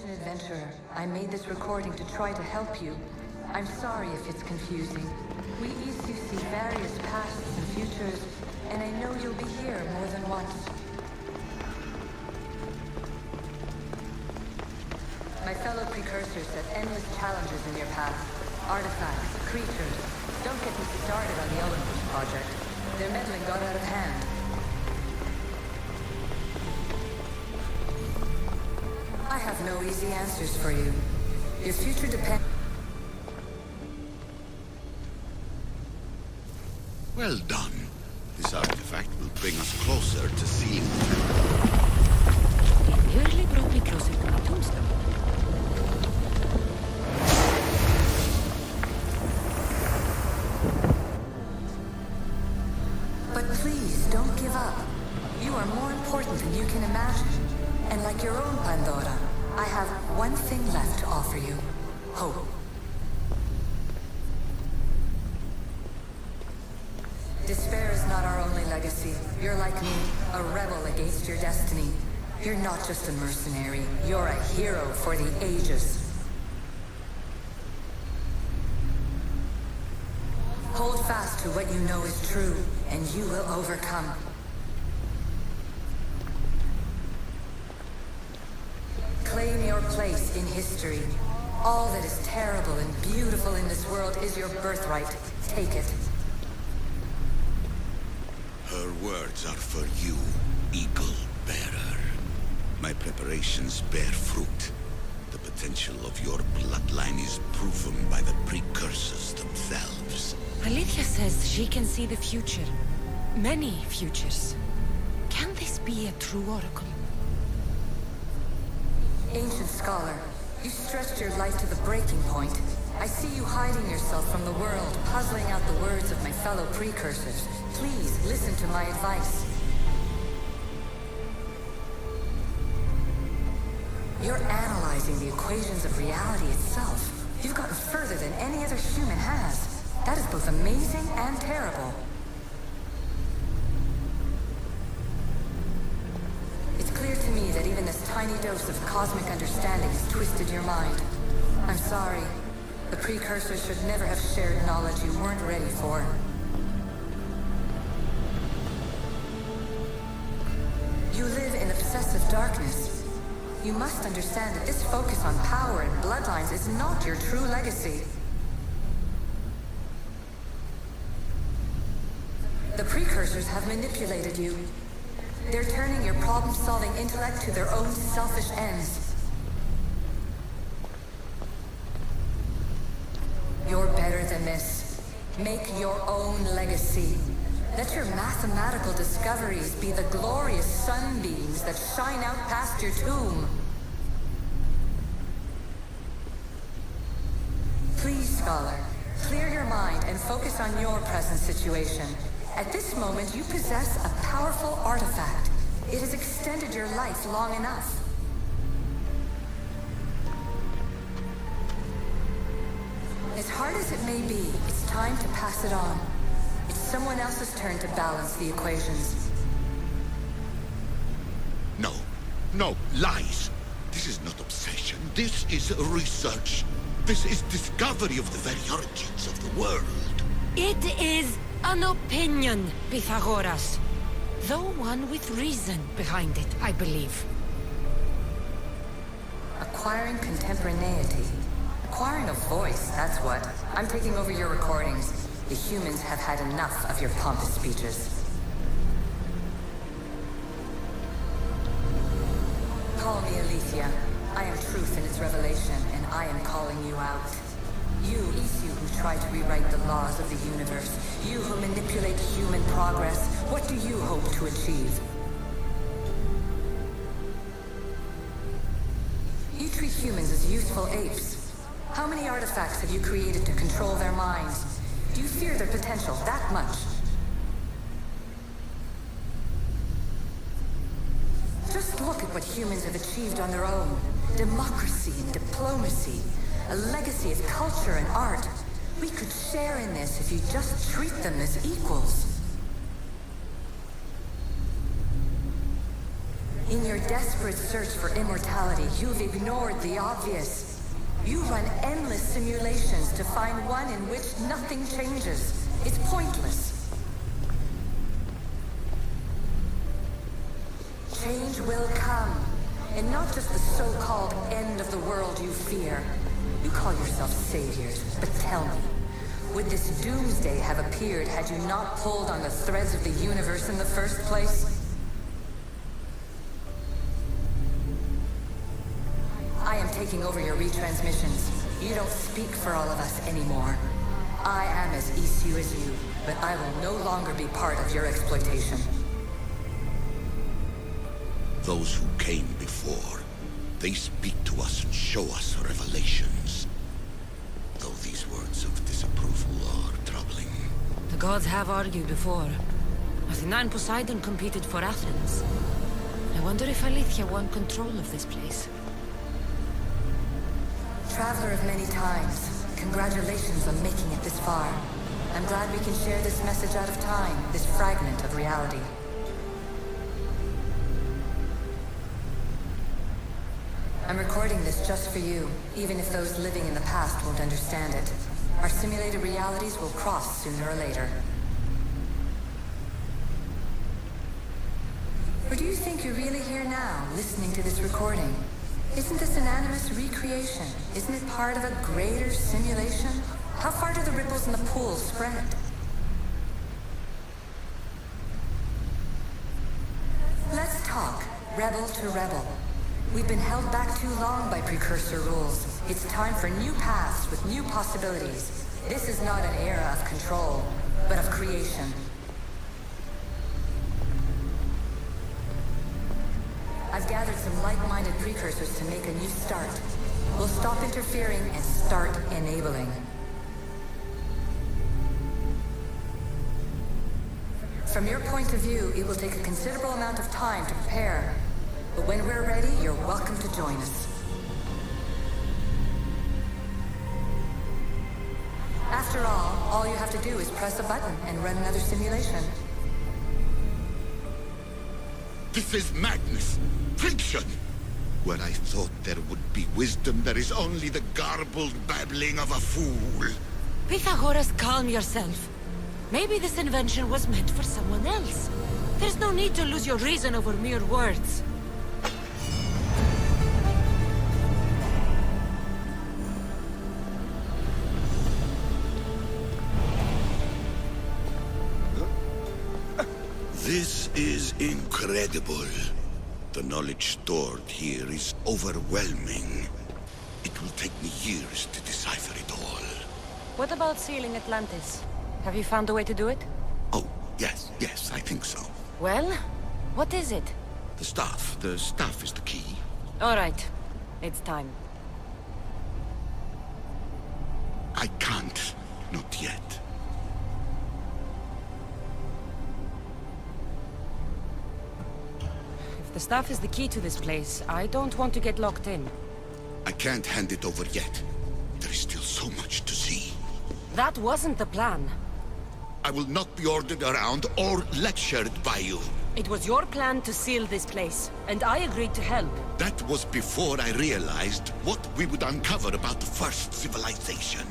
Ancient adventurer, I made this recording to try to help you. I'm sorry if it's confusing. We Isu see various pasts and futures, and I know you'll be here more than once. My fellow precursors set endless challenges in your path. Artifacts, creatures. Don't get me started on the eleventh project. Their meddling got out of hand. I have no easy answers for you. Your future depends... Well done. This artifact will bring us closer to seeing... It nearly brought me closer to my tombstone. But please, don't give up. You are more important than you can imagine. And like your own Pandora, I have one thing left to offer you. Hope. Despair is not our only legacy. You're like me, a rebel against your destiny. You're not just a mercenary, you're a hero for the ages. Hold fast to what you know is true, and you will overcome. Claim your place in history. All that is terrible and beautiful in this world is your birthright. Take it. Her words are for you, Eagle Bearer. My preparations bear fruit. The potential of your bloodline is proven by the precursors themselves. Alethea says she can see the future. Many futures. Can this be a true oracle? Ancient scholar, you stretched your life to the breaking point. I see you hiding yourself from the world, puzzling out the words of my fellow precursors. Please, listen to my advice. You're analyzing the equations of reality itself. You've gotten further than any other human has. That is both amazing and terrible. It's clear to me that even this tiny dose of cosmic understanding has twisted your mind. I'm sorry. The precursors should never have shared knowledge you weren't ready for. You live in obsessive darkness. You must understand that this focus on power and bloodlines is not your true legacy. The precursors have manipulated you. They're turning your problem-solving intellect to their own selfish ends. You're better than this. Make your own legacy. Let your mathematical discoveries be the glorious sunbeams that shine out past your tomb. Please, scholar, clear your mind and focus on your present situation. At this moment, you possess a powerful artifact. It has extended your life long enough. As hard as it may be, it's time to pass it on. It's someone else's turn to balance the equations. No, no, lies. This is not obsession. This is research. This is discovery of the very origins of the world. It is an opinion, Pythagoras. Though one with reason behind it, I believe. Acquiring contemporaneity. Acquiring a voice, that's what. I'm taking over your recordings. The humans have had enough of your pompous speeches. Call me Aletheia. I am truth in its revelation, and I am calling you out. You, Isu, who try to rewrite the laws of the universe. You who manipulate human progress. What do you hope to achieve? You treat humans as useful apes. How many artifacts have you created to control their minds? Do you fear their potential that much? Just look at what humans have achieved on their own. Democracy and diplomacy. A legacy of culture and art. We could share in this if you just treat them as equals. In your desperate search for immortality, you've ignored the obvious. You run endless simulations to find one in which nothing changes. It's pointless. Change will come. And not just the so-called end of the world you fear. You call yourselves saviors, but tell me, would this doomsday have appeared had you not pulled on the threads of the universe in the first place? I am taking over your retransmissions. You don't speak for all of us anymore. I am as issue as you, but I will no longer be part of your exploitation. Those who came before, they speak to us and show us revelations. Though these words of disapproval are troubling. The gods have argued before. Athena and Poseidon competed for Athens. I wonder if Alethea won control of this place. Traveler of many times, congratulations on making it this far. I'm glad we can share this message out of time, this fragment of reality. I'm recording this just for you, even if those living in the past won't understand it. Our simulated realities will cross sooner or later. Or do you think you're really here now, listening to this recording? Isn't this an animus recreation? Isn't it part of a greater simulation? How far do the ripples in the pool spread? Let's talk, rebel to rebel. We've been held back too long by precursor rules. It's time for new paths with new possibilities. This is not an era of control, but of creation. I've gathered some like-minded precursors to make a new start. We'll stop interfering and start enabling. From your point of view, it will take a considerable amount of time to prepare. But when we're ready, you're welcome to join us. After all you have to do is press a button and run another simulation. This is madness! Fiction! Where I thought there would be wisdom, there is only the garbled babbling of a fool. Pythagoras, calm yourself. Maybe this invention was meant for someone else. There's no need to lose your reason over mere words. This is incredible. The knowledge stored here is overwhelming. It will take me years to decipher it all. What about sealing Atlantis? Have you found a way to do it? Oh, yes, I think so. Well, what is it? The staff is the key. All right, it's time. I can't, not yet. If the staff is the key to this place, I don't want to get locked in. I can't hand it over yet. There is still so much to see. That wasn't the plan. I will not be ordered around or lectured by you. It was your plan to seal this place, and I agreed to help. That was before I realized what we would uncover about the first civilization.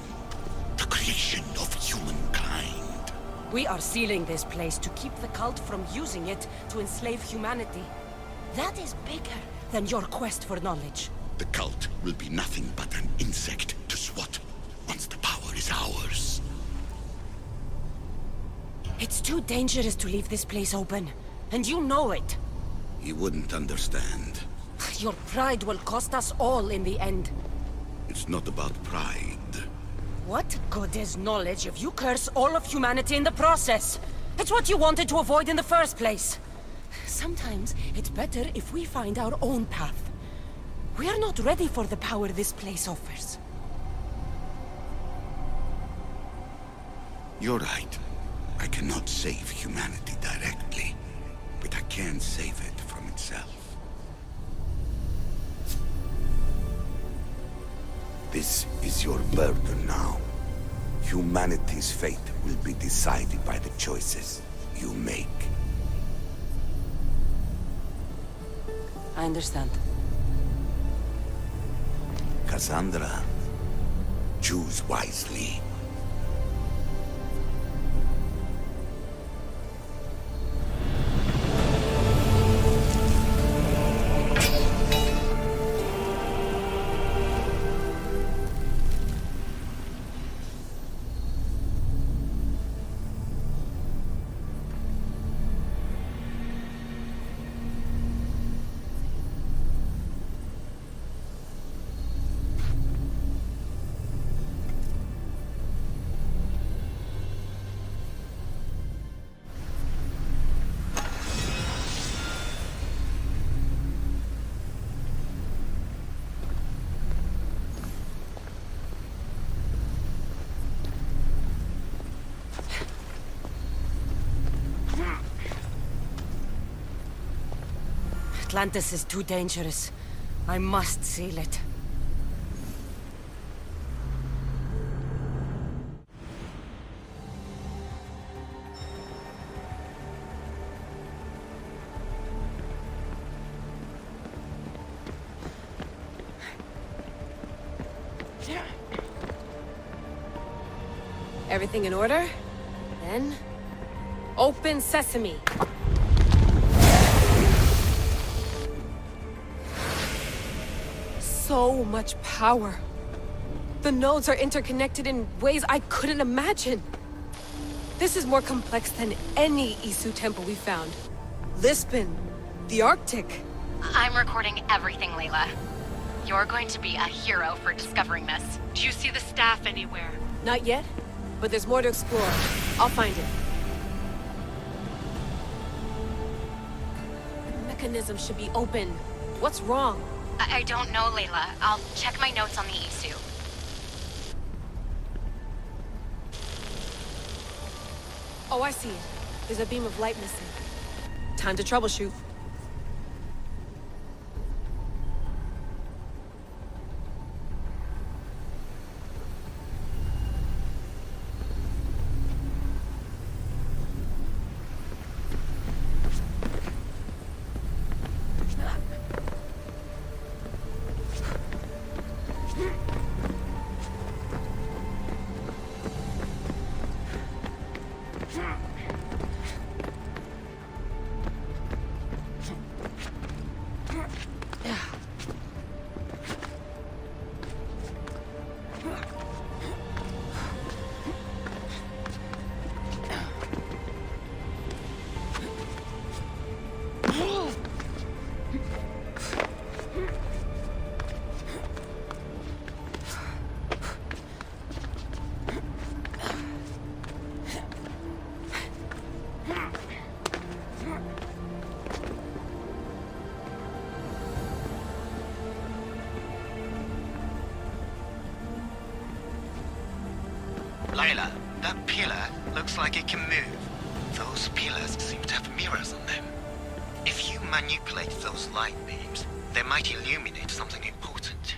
The creation of humankind. We are sealing this place to keep the cult from using it to enslave humanity. That is bigger than your quest for knowledge. The cult will be nothing but an insect to swat once the power is ours. It's too dangerous to leave this place open, and you know it. You wouldn't understand. Your pride will cost us all in the end. It's not about pride. What good is knowledge if you curse all of humanity in the process? It's what you wanted to avoid in the first place. Sometimes it's better if we find our own path. We are not ready for the power this place offers. You're right. I cannot save humanity directly, but I can save it from itself. This is your burden now. Humanity's fate will be decided by the choices you make. I understand. Kassandra, choose wisely. Atlantis is too dangerous. I must seal it. Everything in order? Then... open sesame! So much power. The nodes are interconnected in ways I couldn't imagine. This is more complex than any Isu temple we found. Lisbon, the Arctic. I'm recording everything, Layla. You're going to be a hero for discovering this. Do you see the staff anywhere? Not yet, but there's more to explore. I'll find it. The mechanism should be open. What's wrong? I don't know, Layla. I'll check my notes on the Isu. Oh, I see it. There's a beam of light missing. Time to troubleshoot. Layla, that pillar looks like it can move. Those pillars seem to have mirrors on them. If you manipulate those light beams, they might illuminate something important.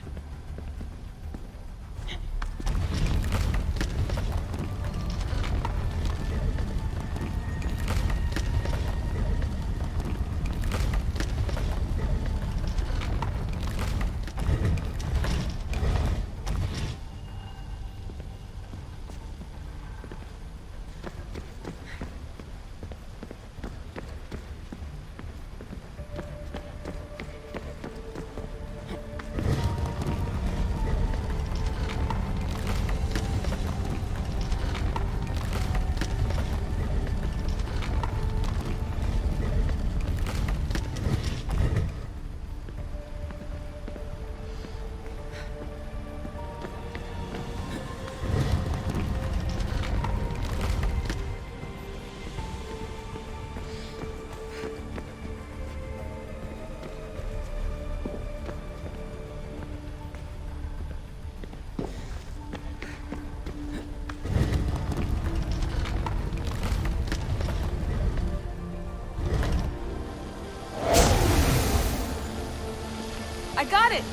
I got it!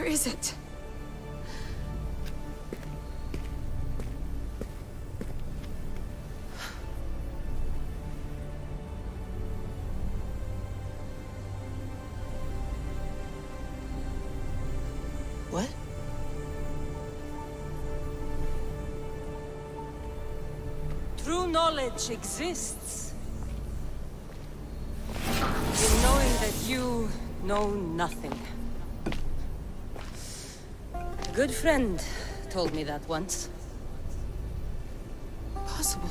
Where is it? What? True knowledge exists. In knowing that you know nothing. A good friend told me that once. Possible.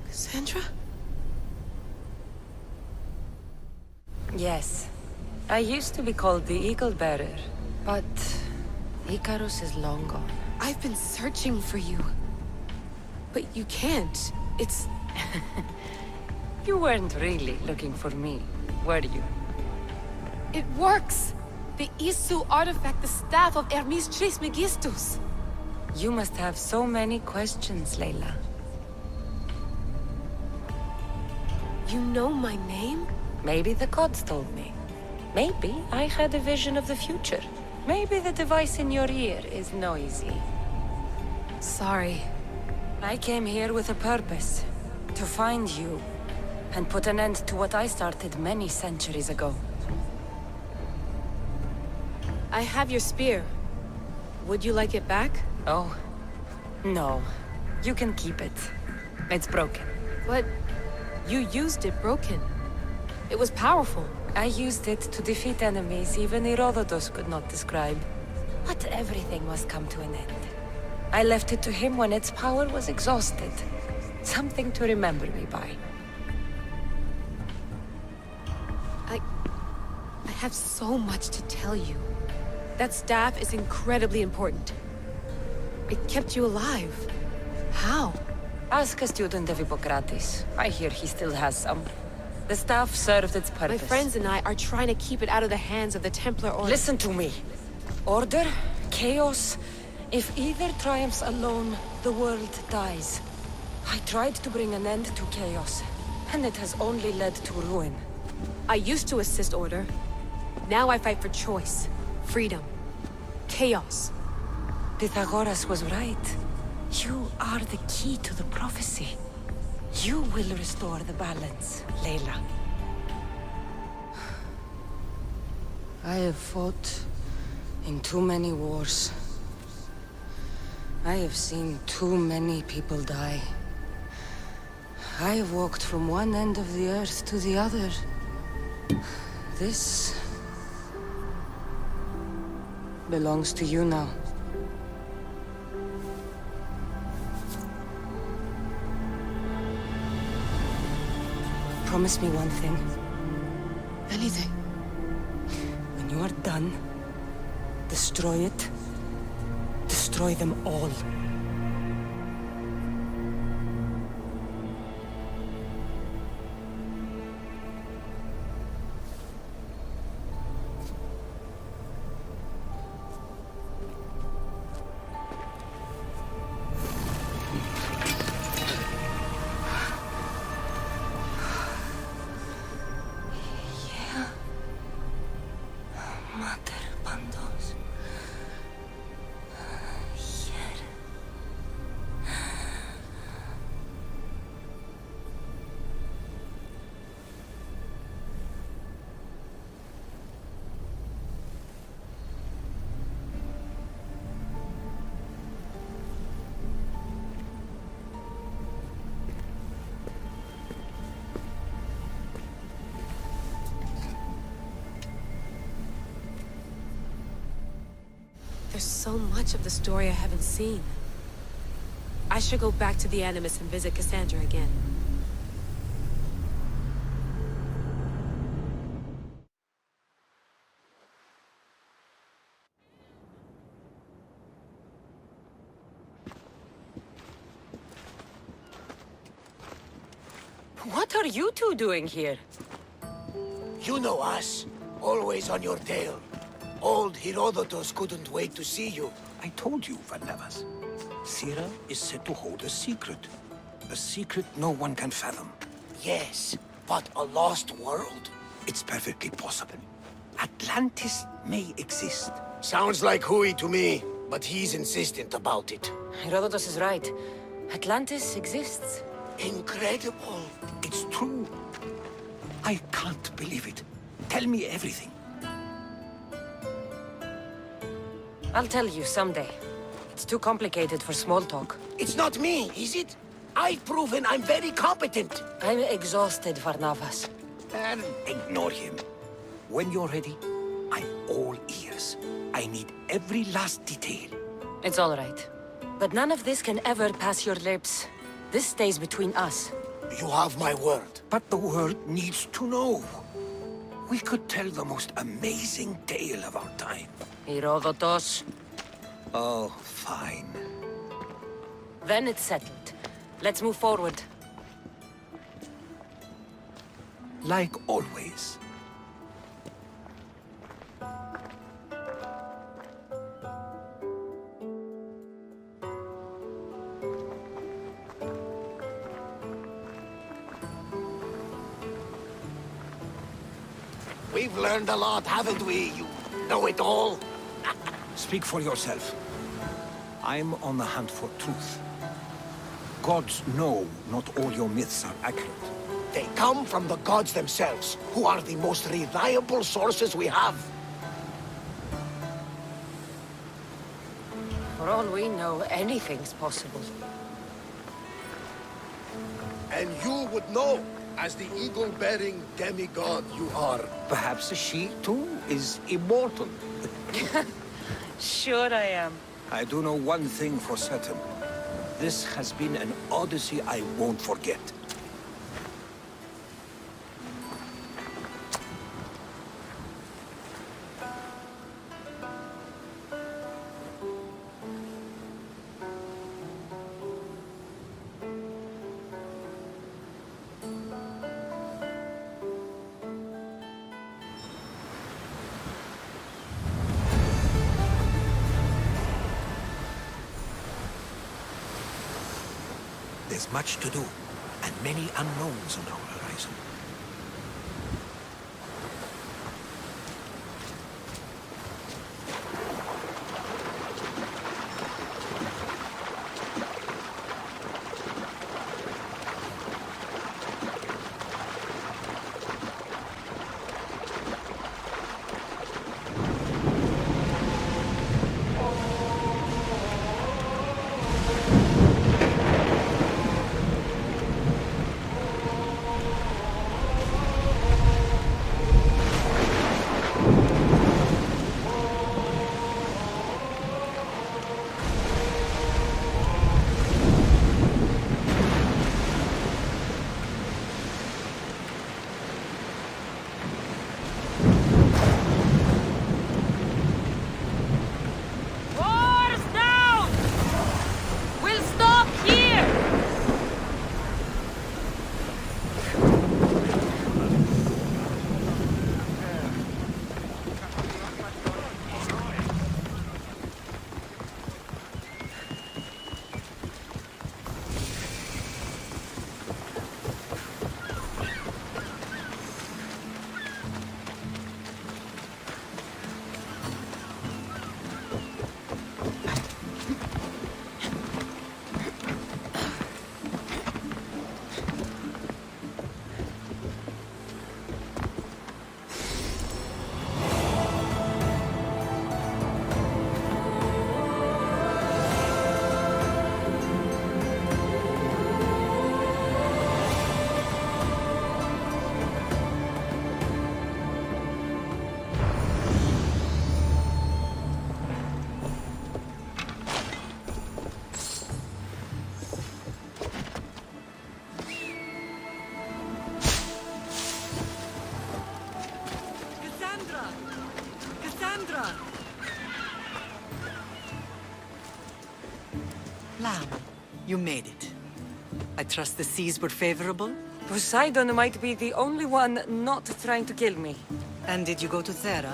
Kassandra? Yes. I used to be called the Eagle Bearer, but Icarus is long gone. I've been searching for you. But you can't. It's... You weren't really looking for me, were you? It works! The Isu artifact, the staff of Hermes Trismegistus. You must have so many questions, Layla. You know my name? Maybe the gods told me. Maybe I had a vision of the future. Maybe the device in your ear is noisy. Sorry. I came here with a purpose. To find you. And put an end to what I started many centuries ago. I have your spear. Would you like it back? Oh. No. You can keep it. It's broken. But you used it broken. It was powerful. I used it to defeat enemies even Herodotus could not describe. But everything must come to an end. I left it to him when its power was exhausted. Something to remember me by. I have so much to tell you. That staff is incredibly important. It kept you alive. How? Ask a student of Hippocrates. I hear he still has some. The staff served its purpose. My friends and I are trying to keep it out of the hands of the Templar Order. Listen to me. Order, chaos. If either triumphs alone, the world dies. I tried to bring an end to chaos, and it has only led to ruin. I used to assist Order. Now I fight for choice, freedom, chaos. Pythagoras was right. You are the key to the prophecy. You will restore the balance, Layla. I have fought in too many wars. I have seen too many people die. I have walked from one end of the earth to the other. This belongs to you now. Promise me one thing. Anything. When you are done, destroy it. Destroy them all. There's so much of the story I haven't seen. I should go back to the Animus and visit Kassandra again. What are you two doing here? You know us. Always on your tail. Old Herodotus couldn't wait to see you. I told you, Varnavas. Sira is said to hold a secret. A secret no one can fathom. Yes, but a lost world? It's perfectly possible. Atlantis may exist. Sounds like hooey to me, but he's insistent about it. Herodotus is right. Atlantis exists. Incredible. It's true. I can't believe it. Tell me everything. I'll tell you someday. It's too complicated for small talk. It's not me, is it? I've proven I'm very competent. I'm exhausted, Varnavas. And ignore him. When you're ready, I'm all ears. I need every last detail. It's all right. But none of this can ever pass your lips. This stays between us. You have my word. But the world needs to know. We could tell the most amazing tale of our time. Herodotus. Oh, fine. Then it's settled. Let's move forward. Like always. We've learned a lot, haven't we, you know-it-all? Speak for yourself. I'm on the hunt for truth. Gods know not all your myths are accurate. They come from the gods themselves, who are the most reliable sources we have. For all we know, anything's possible. And you would know, as the eagle-bearing demigod you are. Perhaps she, too, is immortal. Sure I am. I do know one thing for certain. This has been an Odyssey I won't forget. There's much to do, and many unknowns on our horizon. Kassandra! Lamb, you made it. I trust the seas were favorable? Poseidon might be the only one not trying to kill me. And did you go to Thera?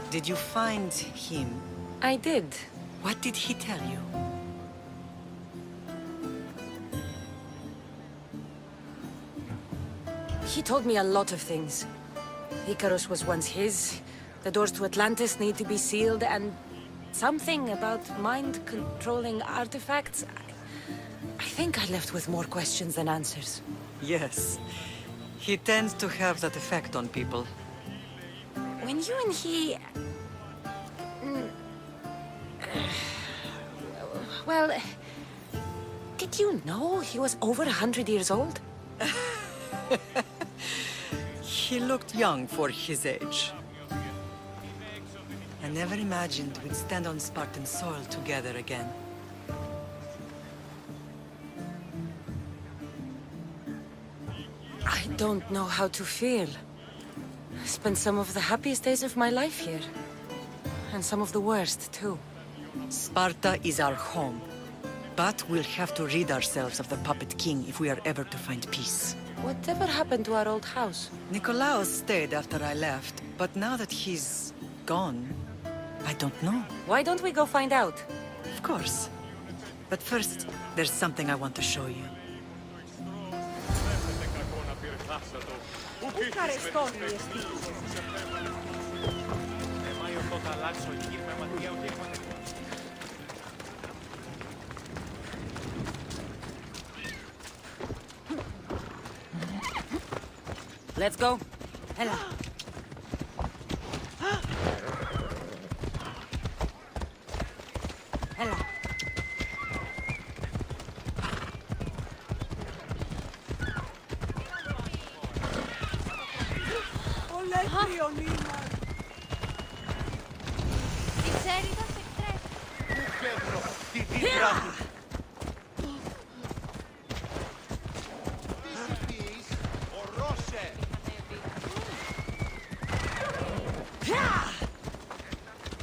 Did you find him? I did. What did he tell you? He told me a lot of things. Icarus was once his, The doors to Atlantis need to be sealed, and something about mind-controlling artifacts. I think I left with more questions than answers. Yes. He tends to have that effect on people. When you and he... Well, did you know he was over 100 years old? He looked young for his age. I never imagined we'd stand on Spartan soil together again. I don't know how to feel. I spent some of the happiest days of my life here. And some of the worst, too. Sparta is our home. But we'll have to rid ourselves of the Puppet King if we are ever to find peace. Whatever happened to our old house? Nikolaos stayed after I left, but now that he's gone, I don't know. Why don't we go find out? Of course. But first, there's something I want to show you. Let's go. Hela. Hela.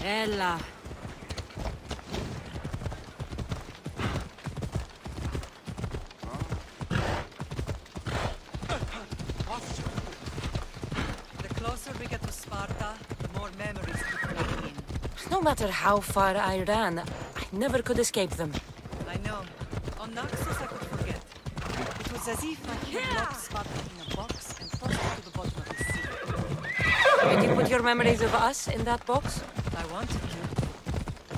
Ella. The closer we get to Sparta, the more memories keep coming in. No matter how far I ran, I never could escape them. I know. On Naxos I could forget. It was as if I had locked Sparta in a box and tossed it to the bottom of the sea. Did you put your memories of us in that box? I wanted to,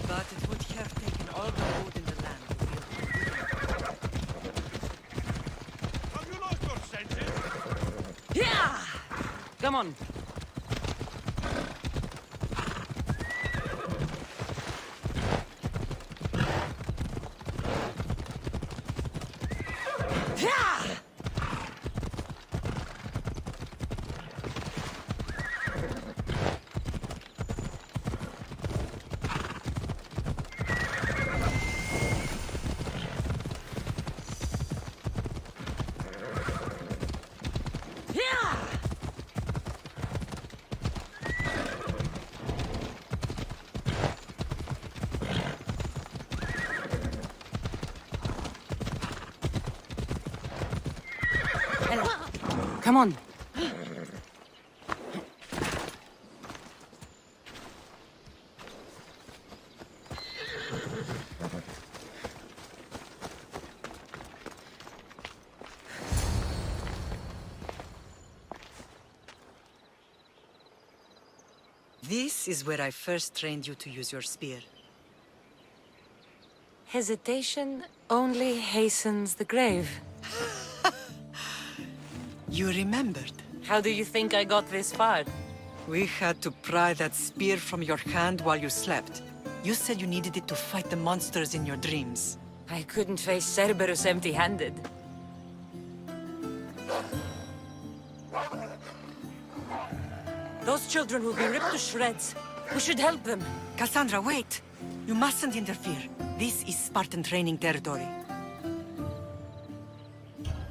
but it would have taken all the wood in the land to build it. Have you lost your senses? Yeah! Come on. Come on. This is where I first trained you to use your spear. Hesitation only hastens the grave. You remembered. How do you think I got this far? We had to pry that spear from your hand while you slept. You said you needed it to fight the monsters in your dreams. I couldn't face Cerberus empty-handed. Those children will be ripped to shreds. We should help them. Kassandra, wait! You mustn't interfere. This is Spartan training territory.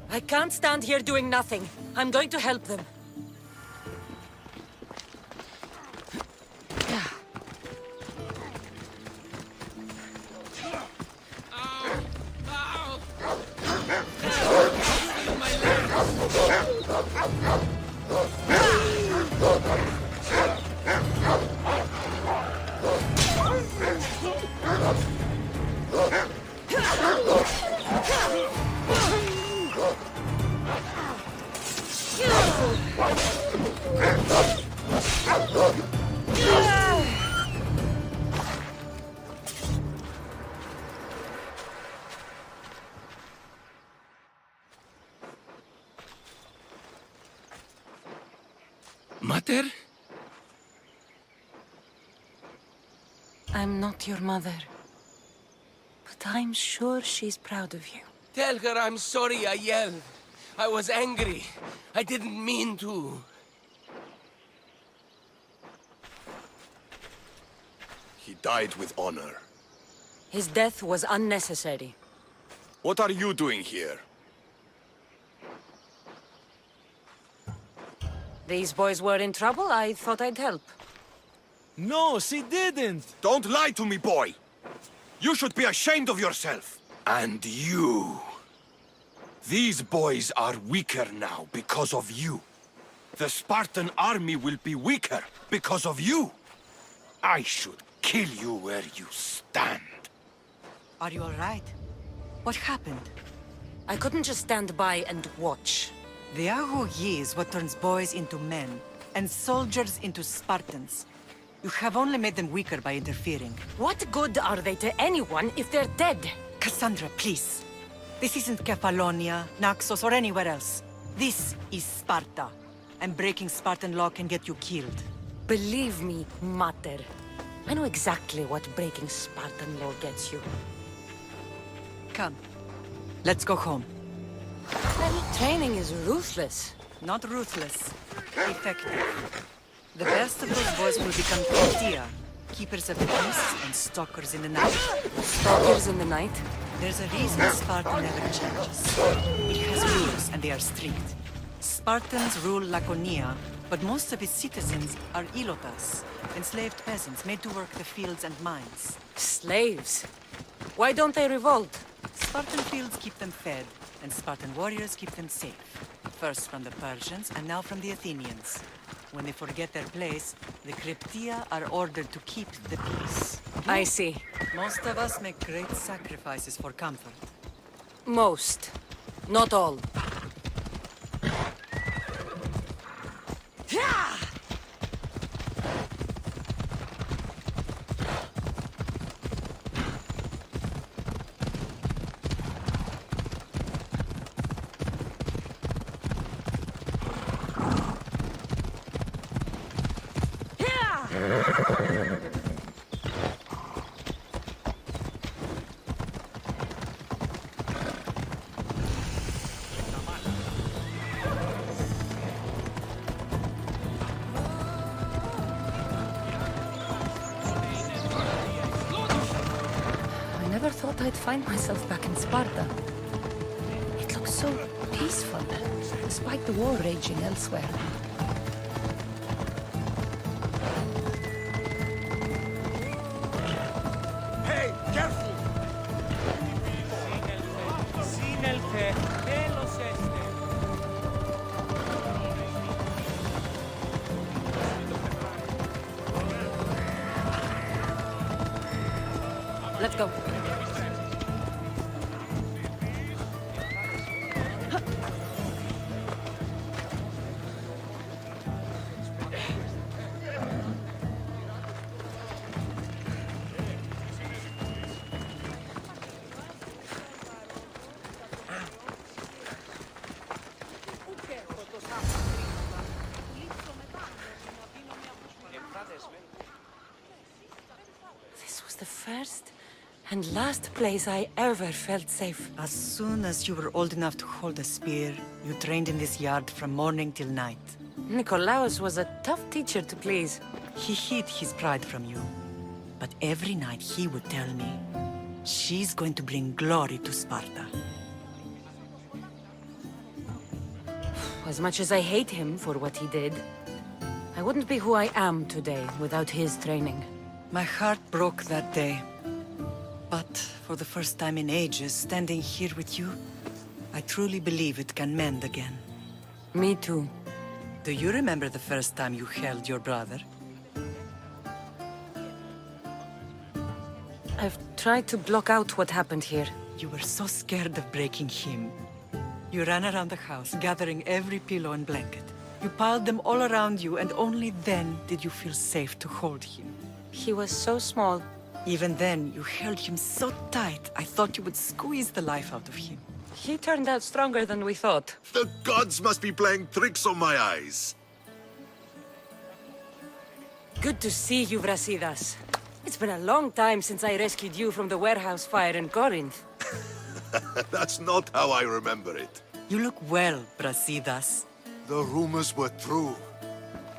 I can't stand here doing nothing. I'm going to help them. Mater? I'm not your mother. But I'm sure she's proud of you. Tell her I'm sorry I yelled. I was angry. I didn't mean to. He died with honor. His death was unnecessary. What are you doing here? These boys were in trouble. I thought I'd help. No, she didn't! Don't lie to me, boy! You should be ashamed of yourself! And you! These boys are weaker now because of you. The Spartan army will be weaker because of you. I should kill you where you stand. Are you all right? What happened? I couldn't just stand by and watch. The archery is what turns boys into men, and soldiers into Spartans. You have only made them weaker by interfering. What good are they to anyone if they're dead? Kassandra, please. This isn't Kefalonia, Naxos, or anywhere else. This is Sparta, and breaking Spartan law can get you killed. Believe me, Mater. I know exactly what breaking Spartan law gets you. Come. Let's go home. Training is ruthless. Not ruthless. Effective. The best of those boys will become Protea, keepers of the peace and stalkers in the night. Stalkers in the night? There's a reason Sparta never changes. It has rules, and they are strict. Spartans rule Laconia, but most of its citizens are ilotas, enslaved peasants made to work the fields and mines. Slaves? Why don't they revolt? Spartan fields keep them fed, and Spartan warriors keep them safe. First from the Persians, and now from the Athenians. When they forget their place, the Cryptia are ordered to keep the peace. I see. Most of us make great sacrifices for comfort. Most. Not all. I never thought I'd find myself back in Sparta. It looks so peaceful, despite the war raging elsewhere. Hey, careful! Let's go. This was the first and last place I ever felt safe. As soon as you were old enough to hold a spear, you trained in this yard from morning till night. Nikolaos was a tough teacher to please. He hid his pride from you. But every night he would tell me, she's going to bring glory to Sparta. As much as I hate him for what he did, I wouldn't be who I am today without his training. My heart broke that day. But for the first time in ages, standing here with you, I truly believe it can mend again. Me too. Do you remember the first time you held your brother? I've tried to block out what happened here. You were so scared of breaking him. You ran around the house, gathering every pillow and blanket. You piled them all around you, and only then did you feel safe to hold him. He was so small. Even then, you held him so tight, I thought you would squeeze the life out of him. He turned out stronger than we thought. The gods must be playing tricks on my eyes. Good to see you, Brasidas. It's been a long time since I rescued you from the warehouse fire in Corinth. That's not how I remember it. You look well, Brasidas. The rumors were true.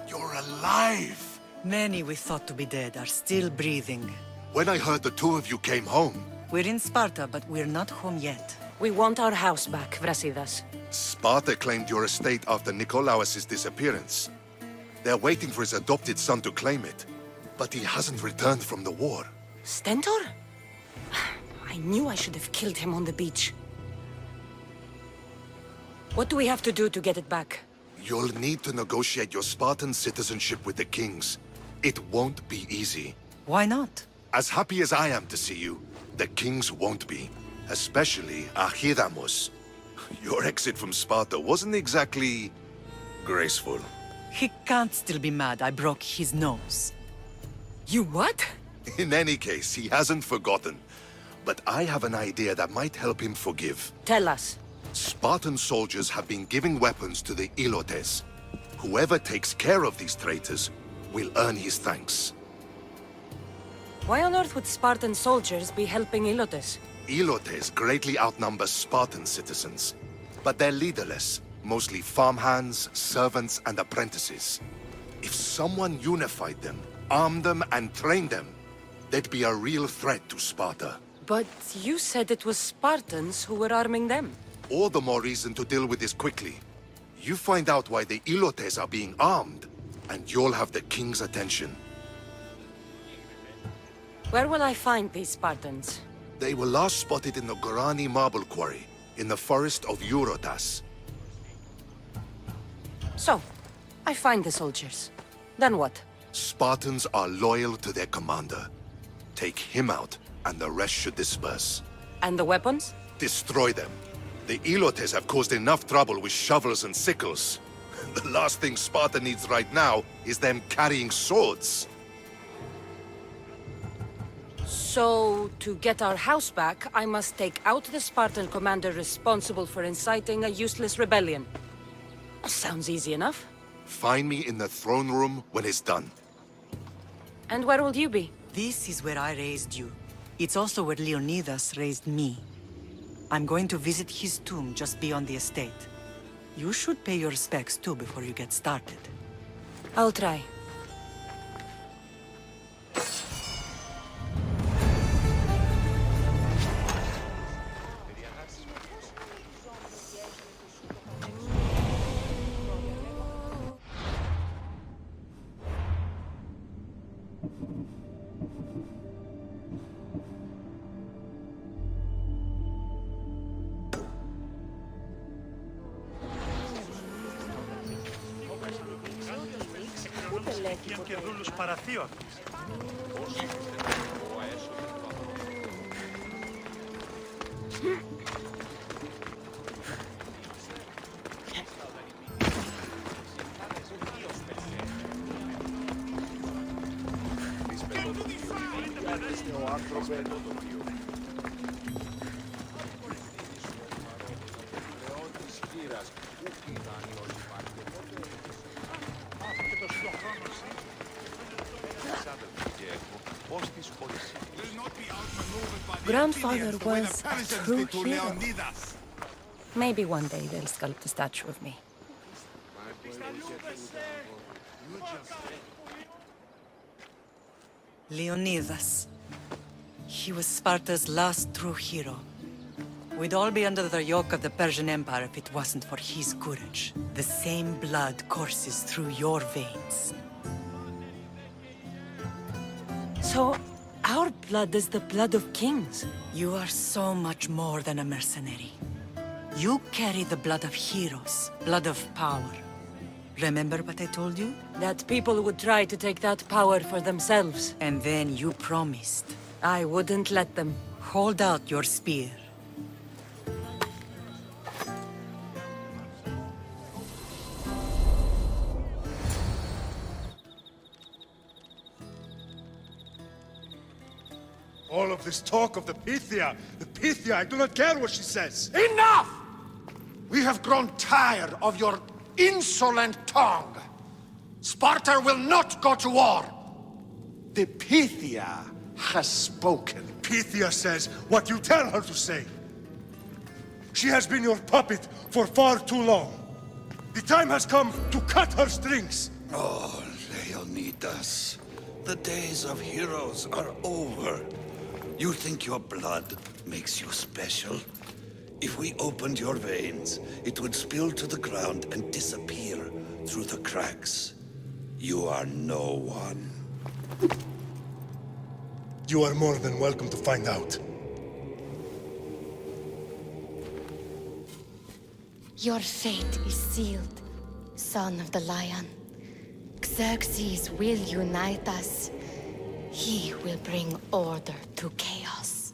You're alive! Many we thought to be dead are still breathing. When I heard the two of you came home... We're in Sparta, but we're not home yet. We want our house back, Brasidas. Sparta claimed your estate after Nikolaos' disappearance. They're waiting for his adopted son to claim it. But he hasn't returned from the war. Stentor? I knew I should have killed him on the beach. What do we have to do to get it back? You'll need to negotiate your Spartan citizenship with the kings. It won't be easy. Why not? As happy as I am to see you, the kings won't be. Especially Archidamos. Your exit from Sparta wasn't exactly... graceful. He can't still be mad I broke his nose. You what? In any case, he hasn't forgotten. But I have an idea that might help him forgive. Tell us. Spartan soldiers have been giving weapons to the Ilotes. Whoever takes care of these traitors will earn his thanks. Why on earth would Spartan soldiers be helping Ilotes? Ilotes greatly outnumber Spartan citizens. But they're leaderless, mostly farmhands, servants, and apprentices. If someone unified them, armed them, and trained them, they'd be a real threat to Sparta. But you said it was Spartans who were arming them. All the more reason to deal with this quickly. You find out why the Ilotes are being armed, and you'll have the king's attention. Where will I find these Spartans? They were last spotted in the Gorani marble quarry, in the forest of Eurotas. So, I find the soldiers. Then what? Spartans are loyal to their commander. Take him out, and the rest should disperse. And the weapons? Destroy them. The Ilotes have caused enough trouble with shovels and sickles. The last thing Sparta needs right now is them carrying swords. So, to get our house back, I must take out the Spartan commander responsible for inciting a useless rebellion. Sounds easy enough. Find me in the throne room when it's done. And where will you be? This is where I raised you. It's also where Leonidas raised me. I'm going to visit his tomb just beyond the estate. You should pay your respects too before you get started. I'll try. Και δούλους παραθείωτες. Grandfather was a true hero. Maybe one day they'll sculpt a statue of me. Leonidas. He was Sparta's last true hero. We'd all be under the yoke of the Persian Empire if it wasn't for his courage. The same blood courses through your veins. So, our blood is the blood of kings. You are so much more than a mercenary. You carry the blood of heroes, blood of power. Remember what I told you? That people would try to take that power for themselves. And then you promised. I wouldn't let them. Hold out your spear. All of this talk of the Pythia, I do not care what she says. Enough! We have grown tired of your insolent tongue. Sparta will not go to war. The Pythia has spoken. Pythia says what you tell her to say. She has been your puppet for far too long. The time has come to cut her strings. Oh, Leonidas. The days of heroes are over. You think your blood makes you special? If we opened your veins, it would spill to the ground and disappear through the cracks. You are no one. You are more than welcome to find out. Your fate is sealed, son of the Lion. Xerxes will unite us. He will bring order to chaos.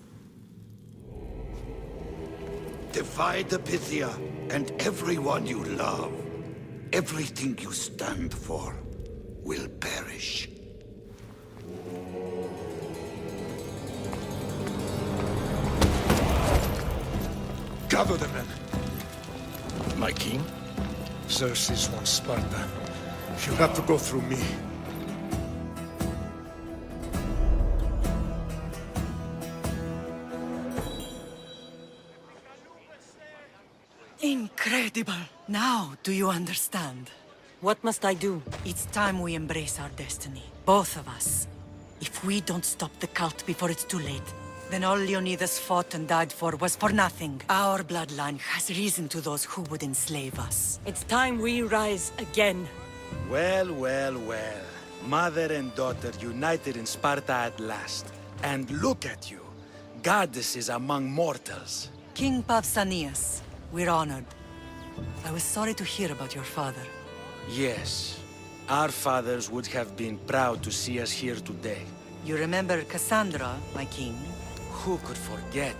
Divide the Pythia and everyone you love. Everything you stand for will perish. Gather the men. My king? Xerxes wants Sparta. He'll have to go through me. Incredible! Now, do you understand? What must I do? It's time we embrace our destiny. Both of us. If we don't stop the cult before it's too late, then all Leonidas fought and died for was for nothing. Our bloodline has risen to those who would enslave us. It's time we rise again. Well, well, well. Mother and daughter united in Sparta at last. And look at you. Goddesses among mortals. King Pausanias, we're honored. I was sorry to hear about your father. Yes. Our fathers would have been proud to see us here today. You remember Kassandra, my king? Who could forget?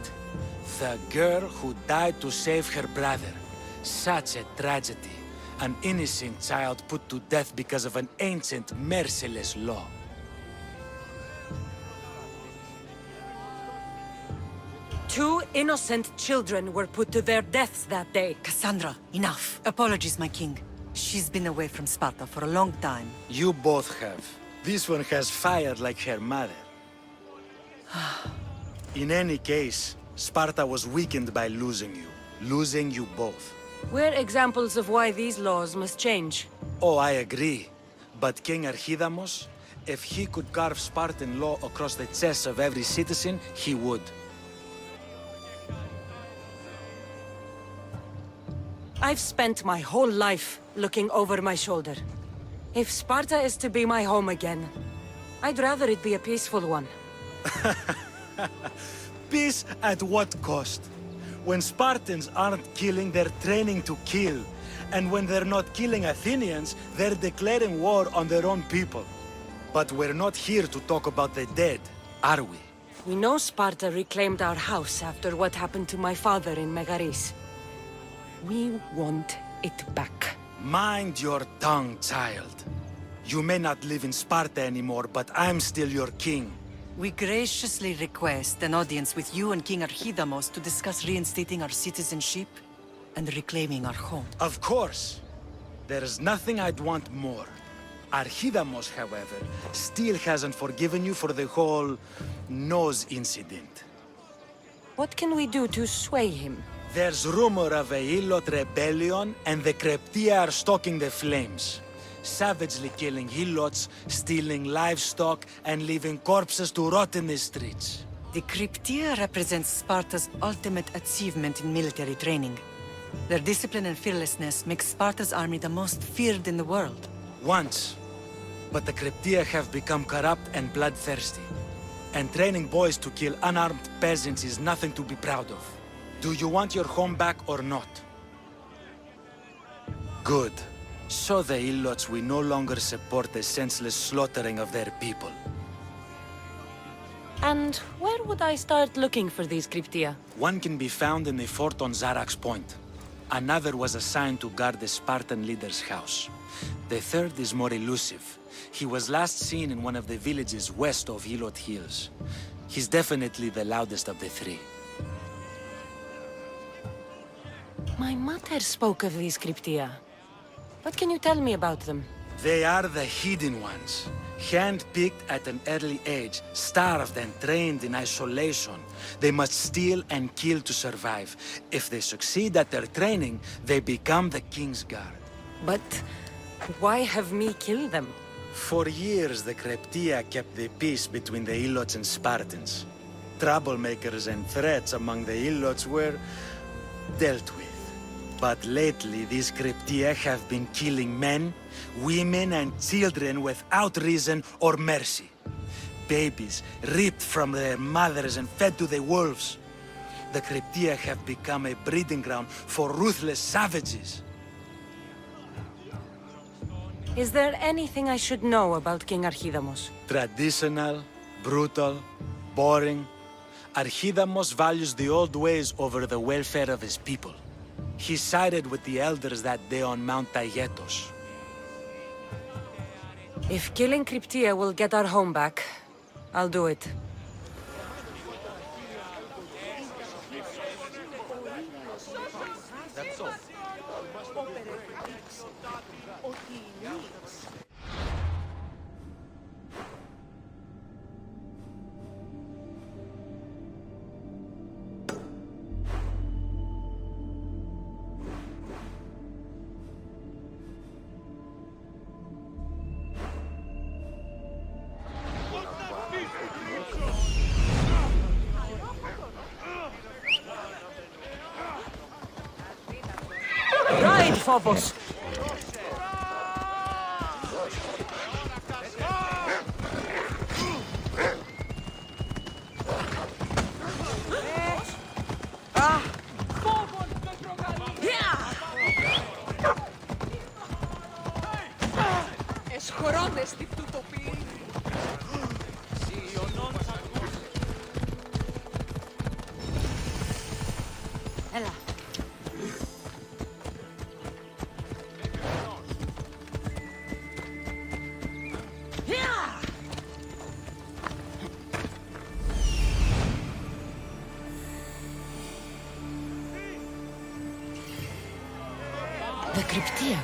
The girl who died to save her brother. Such a tragedy. An innocent child put to death because of an ancient, merciless law. Two innocent children were put to their deaths that day. Kassandra, enough. Apologies, my king. She's been away from Sparta for a long time. You both have. This one has fire like her mother. In any case, Sparta was weakened by losing you both. We're examples of why these laws must change. Oh, I agree. But King Archidamos, if he could carve Spartan law across the chests of every citizen, he would. I've spent my whole life looking over my shoulder. If Sparta is to be my home again, I'd rather it be a peaceful one. Peace at what cost? When Spartans aren't killing, they're training to kill. And when they're not killing Athenians, they're declaring war on their own people. But we're not here to talk about the dead, are we? We know Sparta reclaimed our house after what happened to my father in Megaris. We want it back. Mind your tongue, child. You may not live in Sparta anymore, but I'm still your king. We graciously request an audience with you and King Archidamos to discuss reinstating our citizenship and reclaiming our home. Of course. There's nothing I'd want more. Archidamos, however, still hasn't forgiven you for the whole nose incident. What can we do to sway him? There's rumor of a Helot rebellion, and the Kryptia are stoking the flames. Savagely killing Helots, stealing livestock, and leaving corpses to rot in the streets. The Kryptia represents Sparta's ultimate achievement in military training. Their discipline and fearlessness make Sparta's army the most feared in the world. Once. But the Kryptia have become corrupt and bloodthirsty. And training boys to kill unarmed peasants is nothing to be proud of. Do you want your home back or not? Good. Show the Helots we no longer support the senseless slaughtering of their people. And where would I start looking for these Kryptia? One can be found in the fort on Zarak's Point. Another was assigned to guard the Spartan leader's house. The third is more elusive. He was last seen in one of the villages west of Helot Hills. He's definitely the loudest of the three. My mother spoke of these Kryptia. What can you tell me about them? They are the hidden ones. Hand-picked at an early age, starved and trained in isolation. They must steal and kill to survive. If they succeed at their training, they become the King's Guard. But why have me kill them? For years, the Kryptia kept the peace between the Ilots and Spartans. Troublemakers and threats among the Ilots were dealt with. But lately, these Kryptia have been killing men, women, and children without reason or mercy. Babies ripped from their mothers and fed to the wolves. The Kryptia have become a breeding ground for ruthless savages. Is there anything I should know about King Archidamos? Traditional, brutal, boring. Archidamos values the old ways over the welfare of his people. He sided with the elders that day on Mount Taygetos. If killing Kryptia will get our home back, I'll do it. That's all. Ride, Phobos! The Kryptia.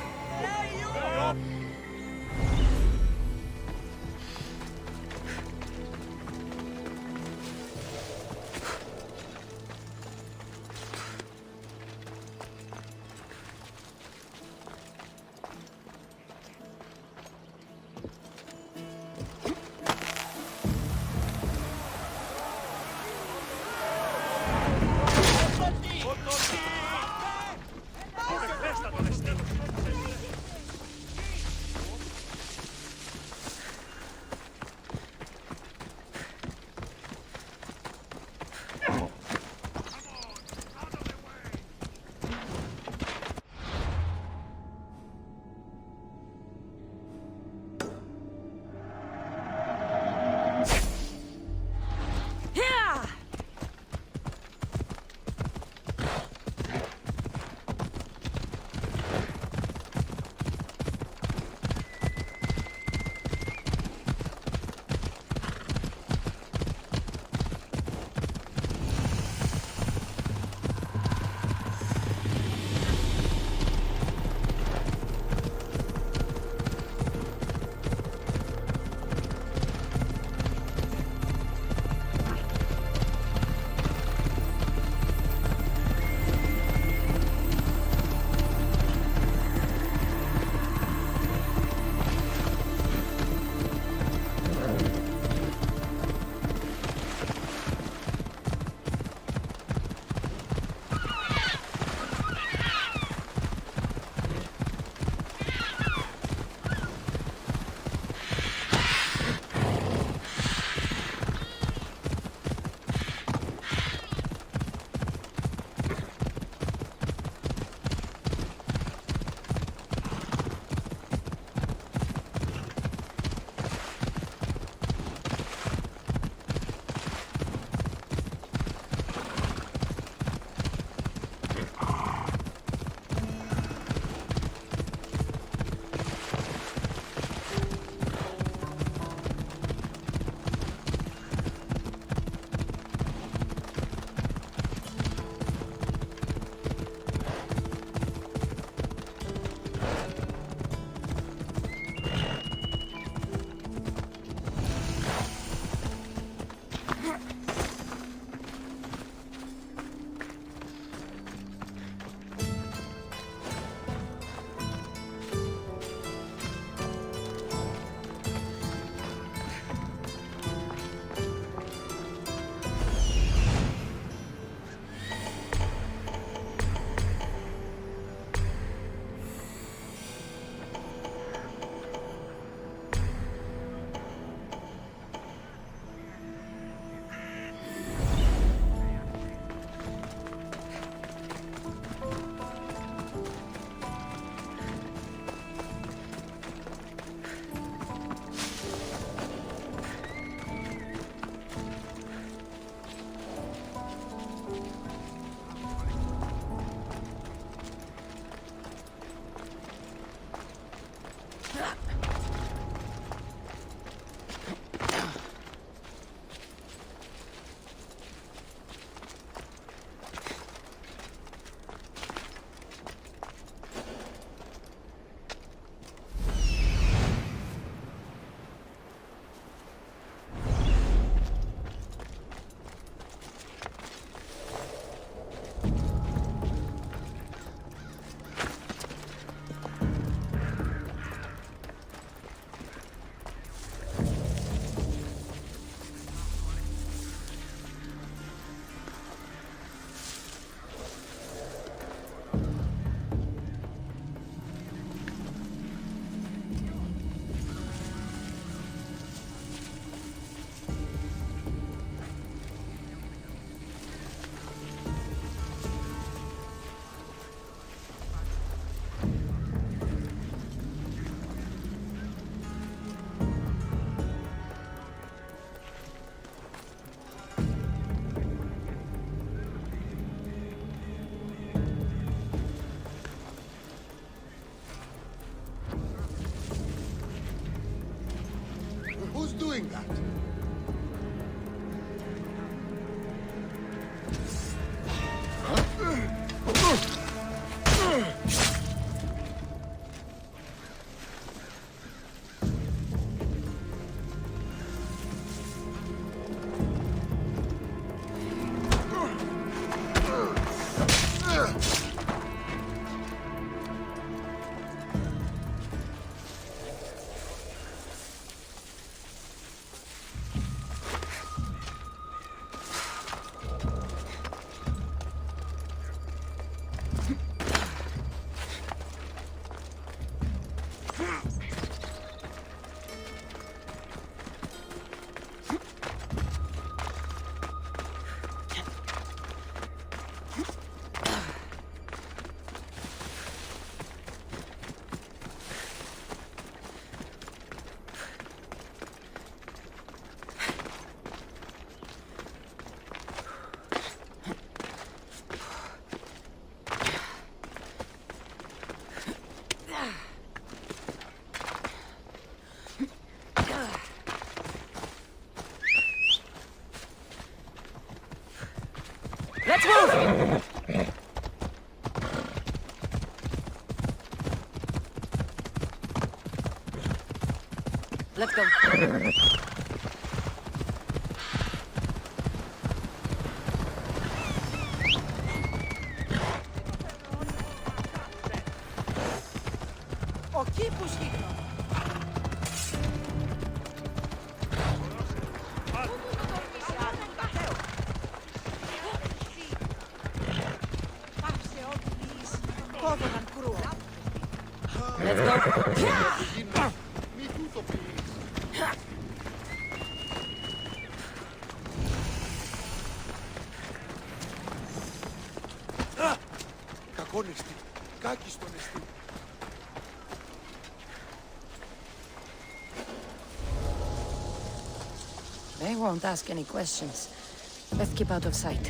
doing that? Let's move! Let's go. Let's go. Κακόνεστη. Κάκιστον εστί. They won't ask any questions. Let's keep out of sight.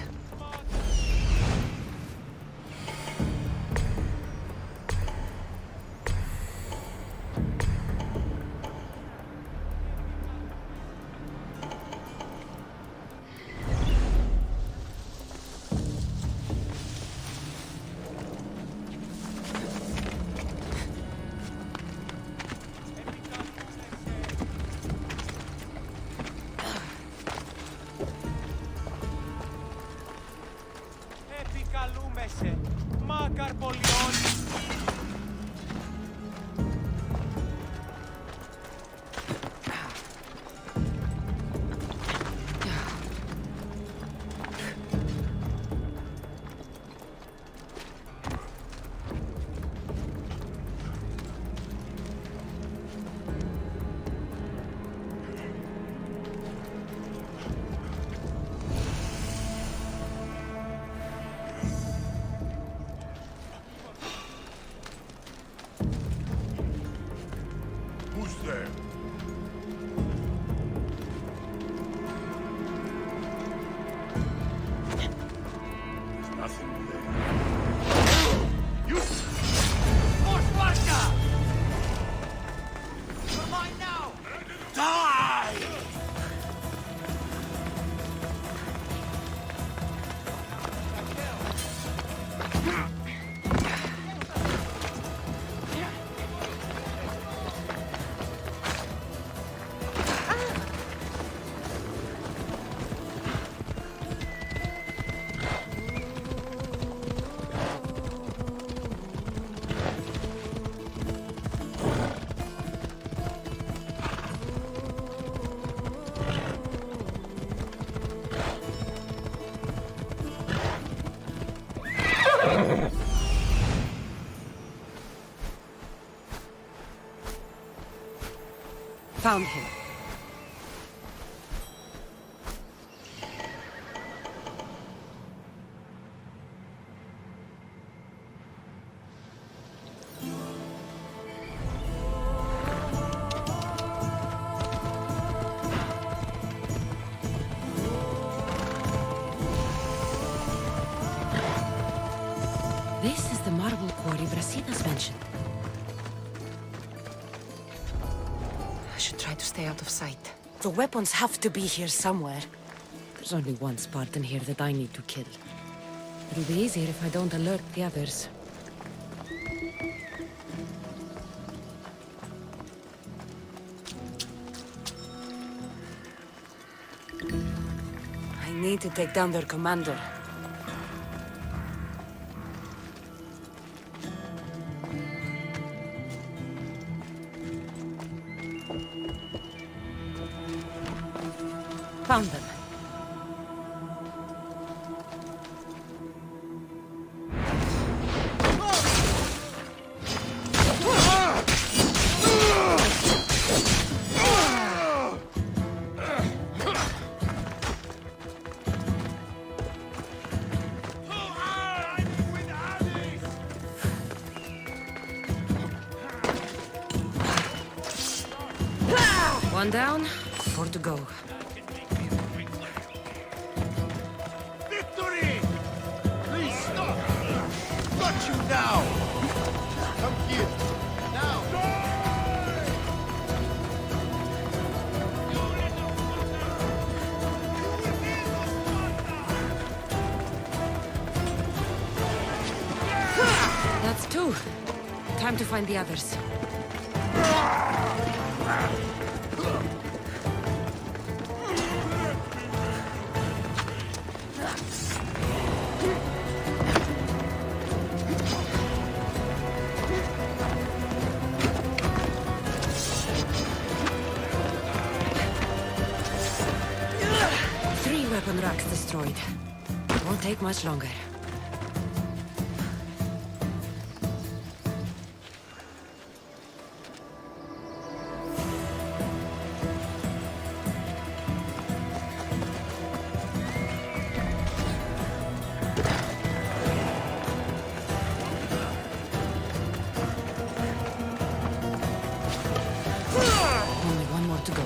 Μάκαρ πολιών. Found him. This is the marble quarry Brasidas mentioned. I should try to stay out of sight. The weapons have to be here somewhere. There's only one Spartan here that I need to kill. It'll be easier if I don't alert the others. I need to take down their commander. Found them. One down, 4 to go. Victory! Please stop! Got you now! Come here. Now! 2. Time to find the others. Weapon racks destroyed. Won't take much longer. Only one more to go.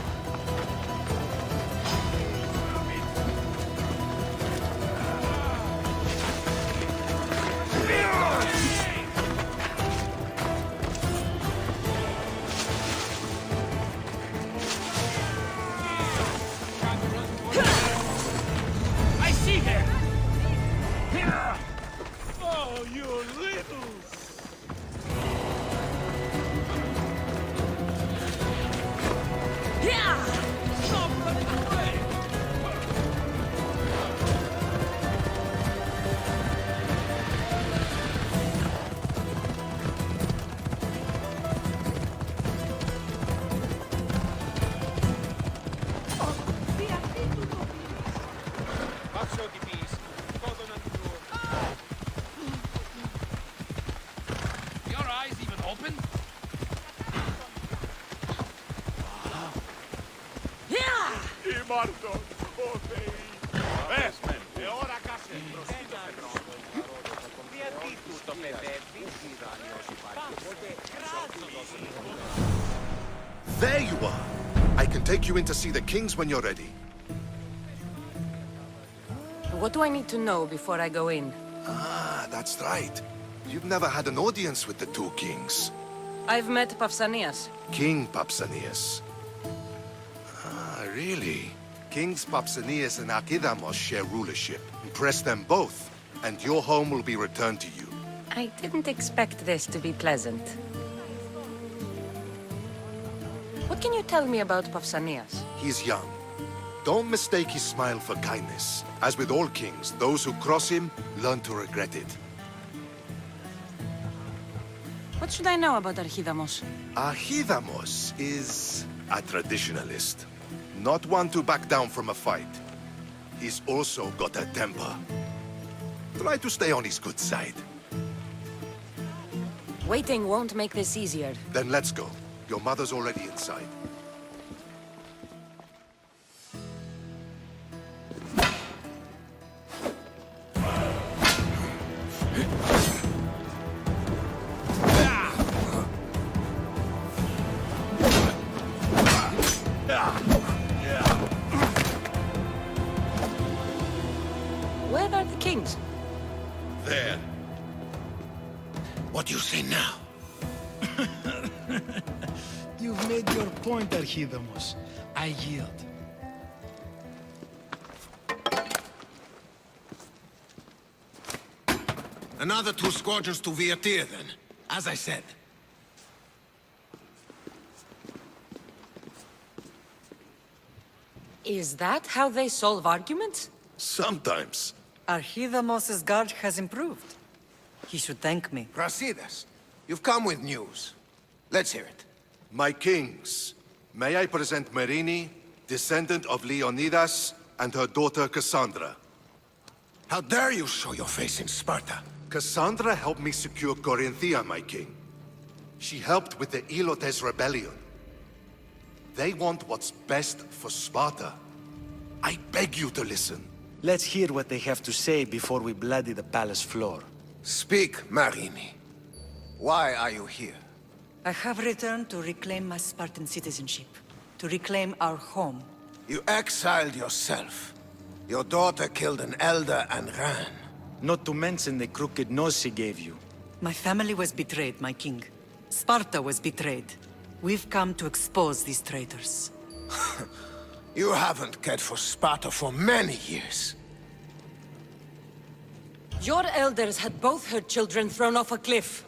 There you are! I can take you in to see the kings when you're ready. What do I need to know before I go in? Ah, that's right. You've never had an audience with the two kings. I've met Pausanias. King Pausanias. Ah, really? Kings Pausanias and Archidamos share rulership. Impress them both, and your home will be returned to you. I didn't expect this to be pleasant. What can you tell me about Pausanias? He's young. Don't mistake his smile for kindness. As with all kings, those who cross him learn to regret it. What should I know about Archidamos? Archidamos is a traditionalist. Not one to back down from a fight. He's also got a temper. Try to stay on his good side. Waiting won't make this easier. Then let's go. Your mother's already inside. Where are the kings? There. What do you say now? You've made your point, Archidamos. I yield. Another 2 squadrons to Viatir, then. As I said. Is that how they solve arguments? Sometimes. Archidamos' guard has improved. He should thank me. Brasidas, you've come with news. Let's hear it. My kings, may I present Marini, descendant of Leonidas, and her daughter Kassandra. How dare you show your face in Sparta? Kassandra helped me secure Corinthia, my king. She helped with the Ilotes rebellion. They want what's best for Sparta. I beg you to listen. Let's hear what they have to say before we bloody the palace floor. Speak, Marini. Why are you here? I have returned to reclaim my Spartan citizenship. To reclaim our home. You exiled yourself. Your daughter killed an elder and ran. Not to mention the crooked nose she gave you. My family was betrayed, my king. Sparta was betrayed. We've come to expose these traitors. You haven't cared for Sparta for many years. Your elders had both her children thrown off a cliff.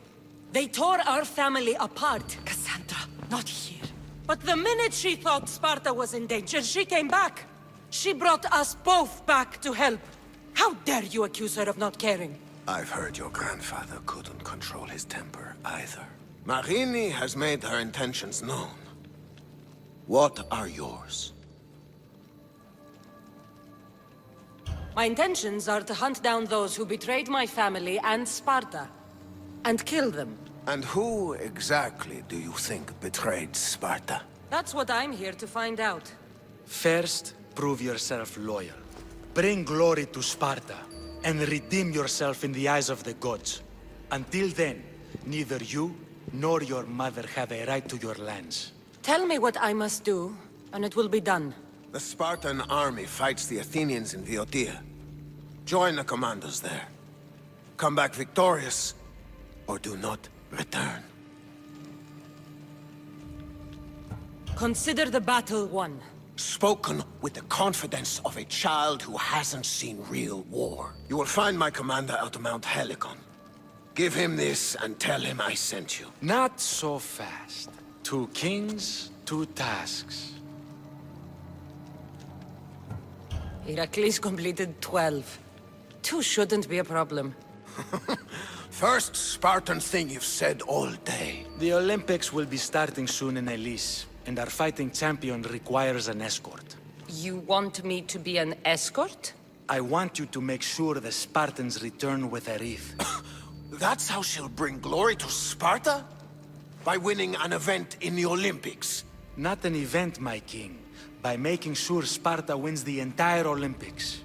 They tore our family apart. Kassandra, not here. But the minute she thought Sparta was in danger, she came back. She brought us both back to help. How dare you accuse her of not caring? I've heard your grandfather couldn't control his temper either. Marini has made her intentions known. What are yours? My intentions are to hunt down those who betrayed my family and Sparta, and kill them. And who exactly do you think betrayed Sparta? That's what I'm here to find out. First, prove yourself loyal. Bring glory to Sparta, and redeem yourself in the eyes of the gods. Until then, neither you nor your mother have a right to your lands. Tell me what I must do, and it will be done. The Spartan army fights the Athenians in Viotia. Join the commandos there. Come back victorious, or do not return. Consider the battle won. Spoken with the confidence of a child who hasn't seen real war. You will find my commander out of Mount Helicon. Give him this and tell him I sent you. Not so fast. 2 kings, 2 tasks. Heracles completed 12. 2 shouldn't be a problem. First Spartan thing you've said all day. The Olympics will be starting soon in Elise, and our fighting champion requires an escort. You want me to be an escort? I want you to make sure the Spartans return with a wreath. That's how she'll bring glory to Sparta? By winning an event in the Olympics? Not an event, my king. By making sure Sparta wins the entire Olympics.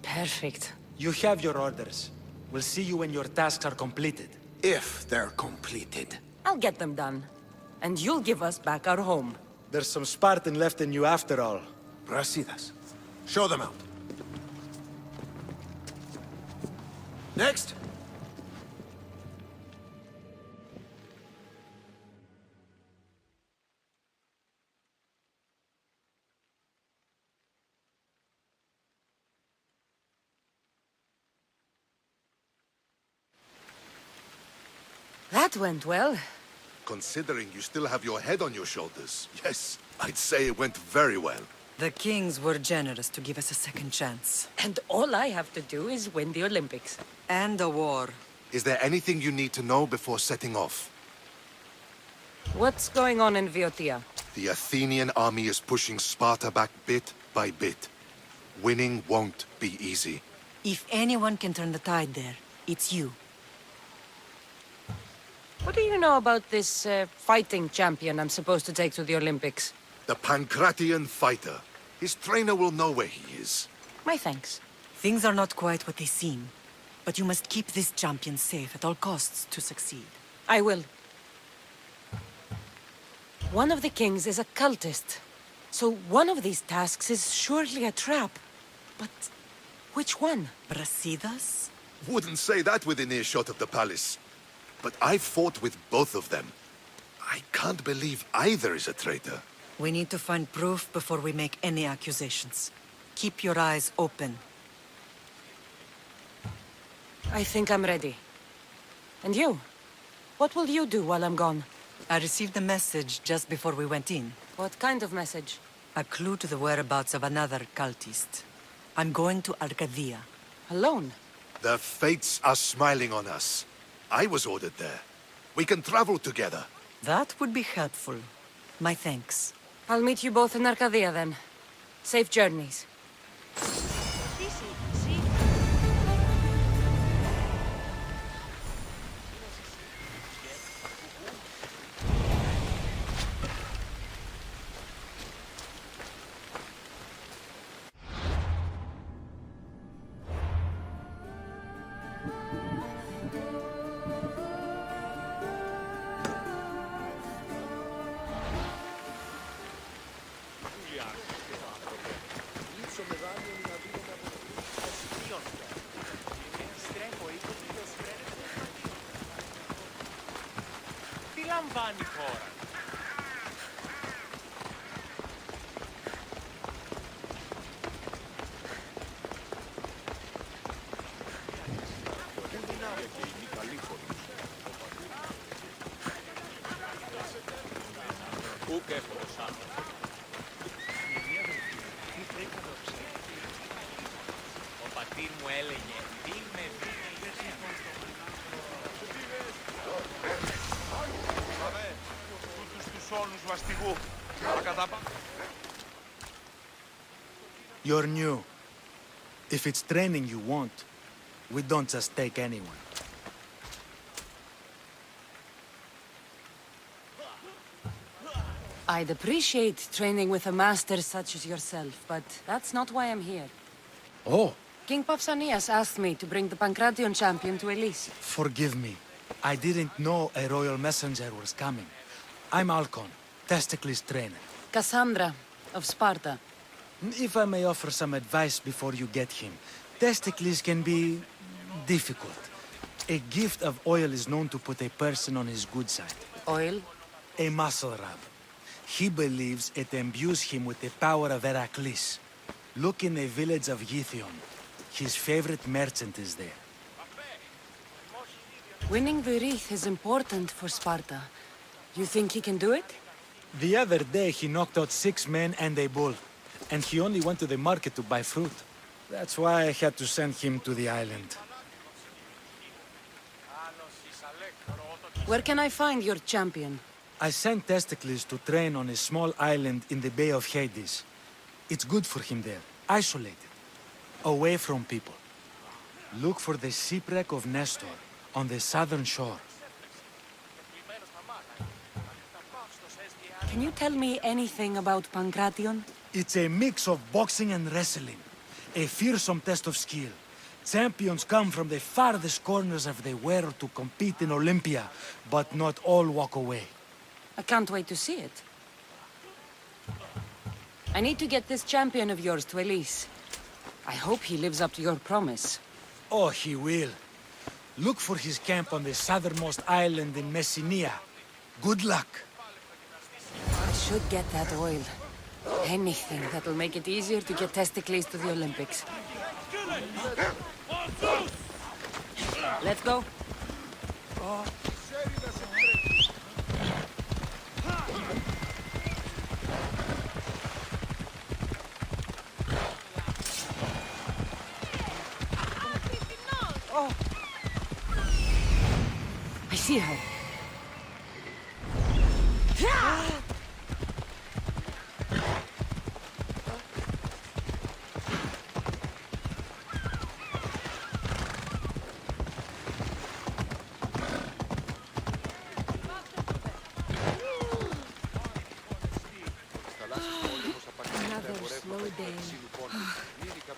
Perfect. You have your orders. We'll see you when your tasks are completed. If they're completed. I'll get them done. And you'll give us back our home. There's some Spartan left in you after all. Brasidas, show them out. Next! That went well. Considering you still have your head on your shoulders, yes, I'd say it went very well. The kings were generous to give us a second chance. And all I have to do is win the Olympics. And a war. Is there anything you need to know before setting off? What's going on in Viotia? The Athenian army is pushing Sparta back bit by bit. Winning won't be easy. If anyone can turn the tide there, it's you. What do you know about this fighting champion I'm supposed to take to the Olympics? The Pancratian fighter. His trainer will know where he is. My thanks. Things are not quite what they seem. But you must keep this champion safe at all costs to succeed. I will. One of the kings is a cultist. So one of these tasks is surely a trap. But which one? Brasidas? Wouldn't say that within earshot of the palace. But I've fought with both of them. I can't believe either is a traitor. We need to find proof before we make any accusations. Keep your eyes open. I think I'm ready. And you? What will you do while I'm gone? I received a message just before we went in. What kind of message? A clue to the whereabouts of another cultist. I'm going to Arcadia. Alone? The fates are smiling on us. I was ordered there. We can travel together. That would be helpful. My thanks. I'll meet you both in Arcadia then. Safe journeys. Τι λαμβάνει χώρα? Ούκ εύκολος άνθρωπος. Ο πατήρ μου έλεγε, δίνε, You're new. If it's training you want, we don't just take anyone. I'd appreciate training with a master such as yourself, but that's not why I'm here. Oh, King Pausanias asked me to bring the Pancration champion to Elise. forgive me. I didn't know a royal messenger was coming. I'm Alcon, Testicles trainer. Kassandra, of Sparta. If I may offer some advice before you get him, Testicles can be difficult. A gift of oil is known to put a person on his good side. Oil? A muscle rub. He believes it imbues him with the power of Heracles. Look in the village of Yithion. His favorite merchant is there. Winning the wreath is important for Sparta. You think he can do it? The other day he knocked out 6 men and a bull. And he only went to the market to buy fruit. That's why I had to send him to the island. Where can I find your champion? I sent Testicles to train on a small island in the Bay of Hades. It's good for him there, isolated, away from people. Look for the shipwreck of Nestor on the southern shore. Can you tell me anything about Pancration? It's a mix of boxing and wrestling. A fearsome test of skill. Champions come from the farthest corners of the world to compete in Olympia, but not all walk away. I can't wait to see it. I need to get this champion of yours to Elise. I hope he lives up to your promise. Oh, he will. Look for his camp on the southernmost island in Messenia. Good luck. I should get that oil. Anything that'll make it easier to get Testicles to the Olympics. Let's go. I see her.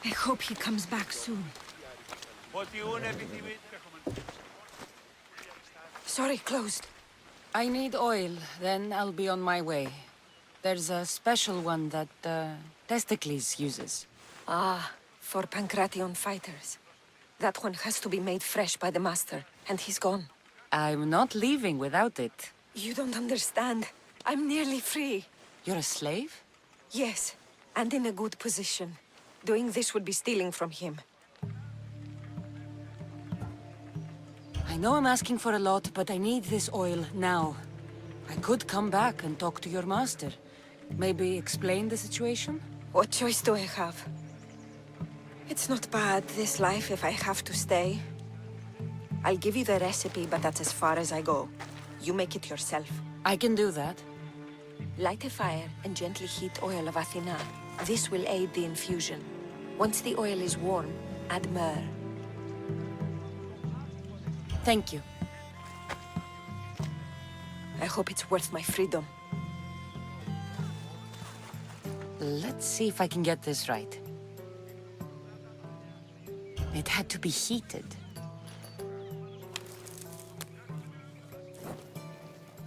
I hope he comes back soon. Sorry, closed. I need oil, then I'll be on my way. There's a special one that, Testicles uses. Ah, for Pancration fighters. That one has to be made fresh by the master, and he's gone. I'm not leaving without it. You don't understand. I'm nearly free. You're a slave? Yes, and in a good position. Doing this would be stealing from him. I know I'm asking for a lot, but I need this oil now. I could come back and talk to your master. Maybe explain the situation? What choice do I have? It's not bad, this life, if I have to stay. I'll give you the recipe, but that's as far as I go. You make it yourself. I can do that. Light a fire and gently heat oil of Athena. This will aid the infusion. Once the oil is warm, add myrrh. Thank you. I hope it's worth my freedom. Let's see if I can get this right. It had to be heated.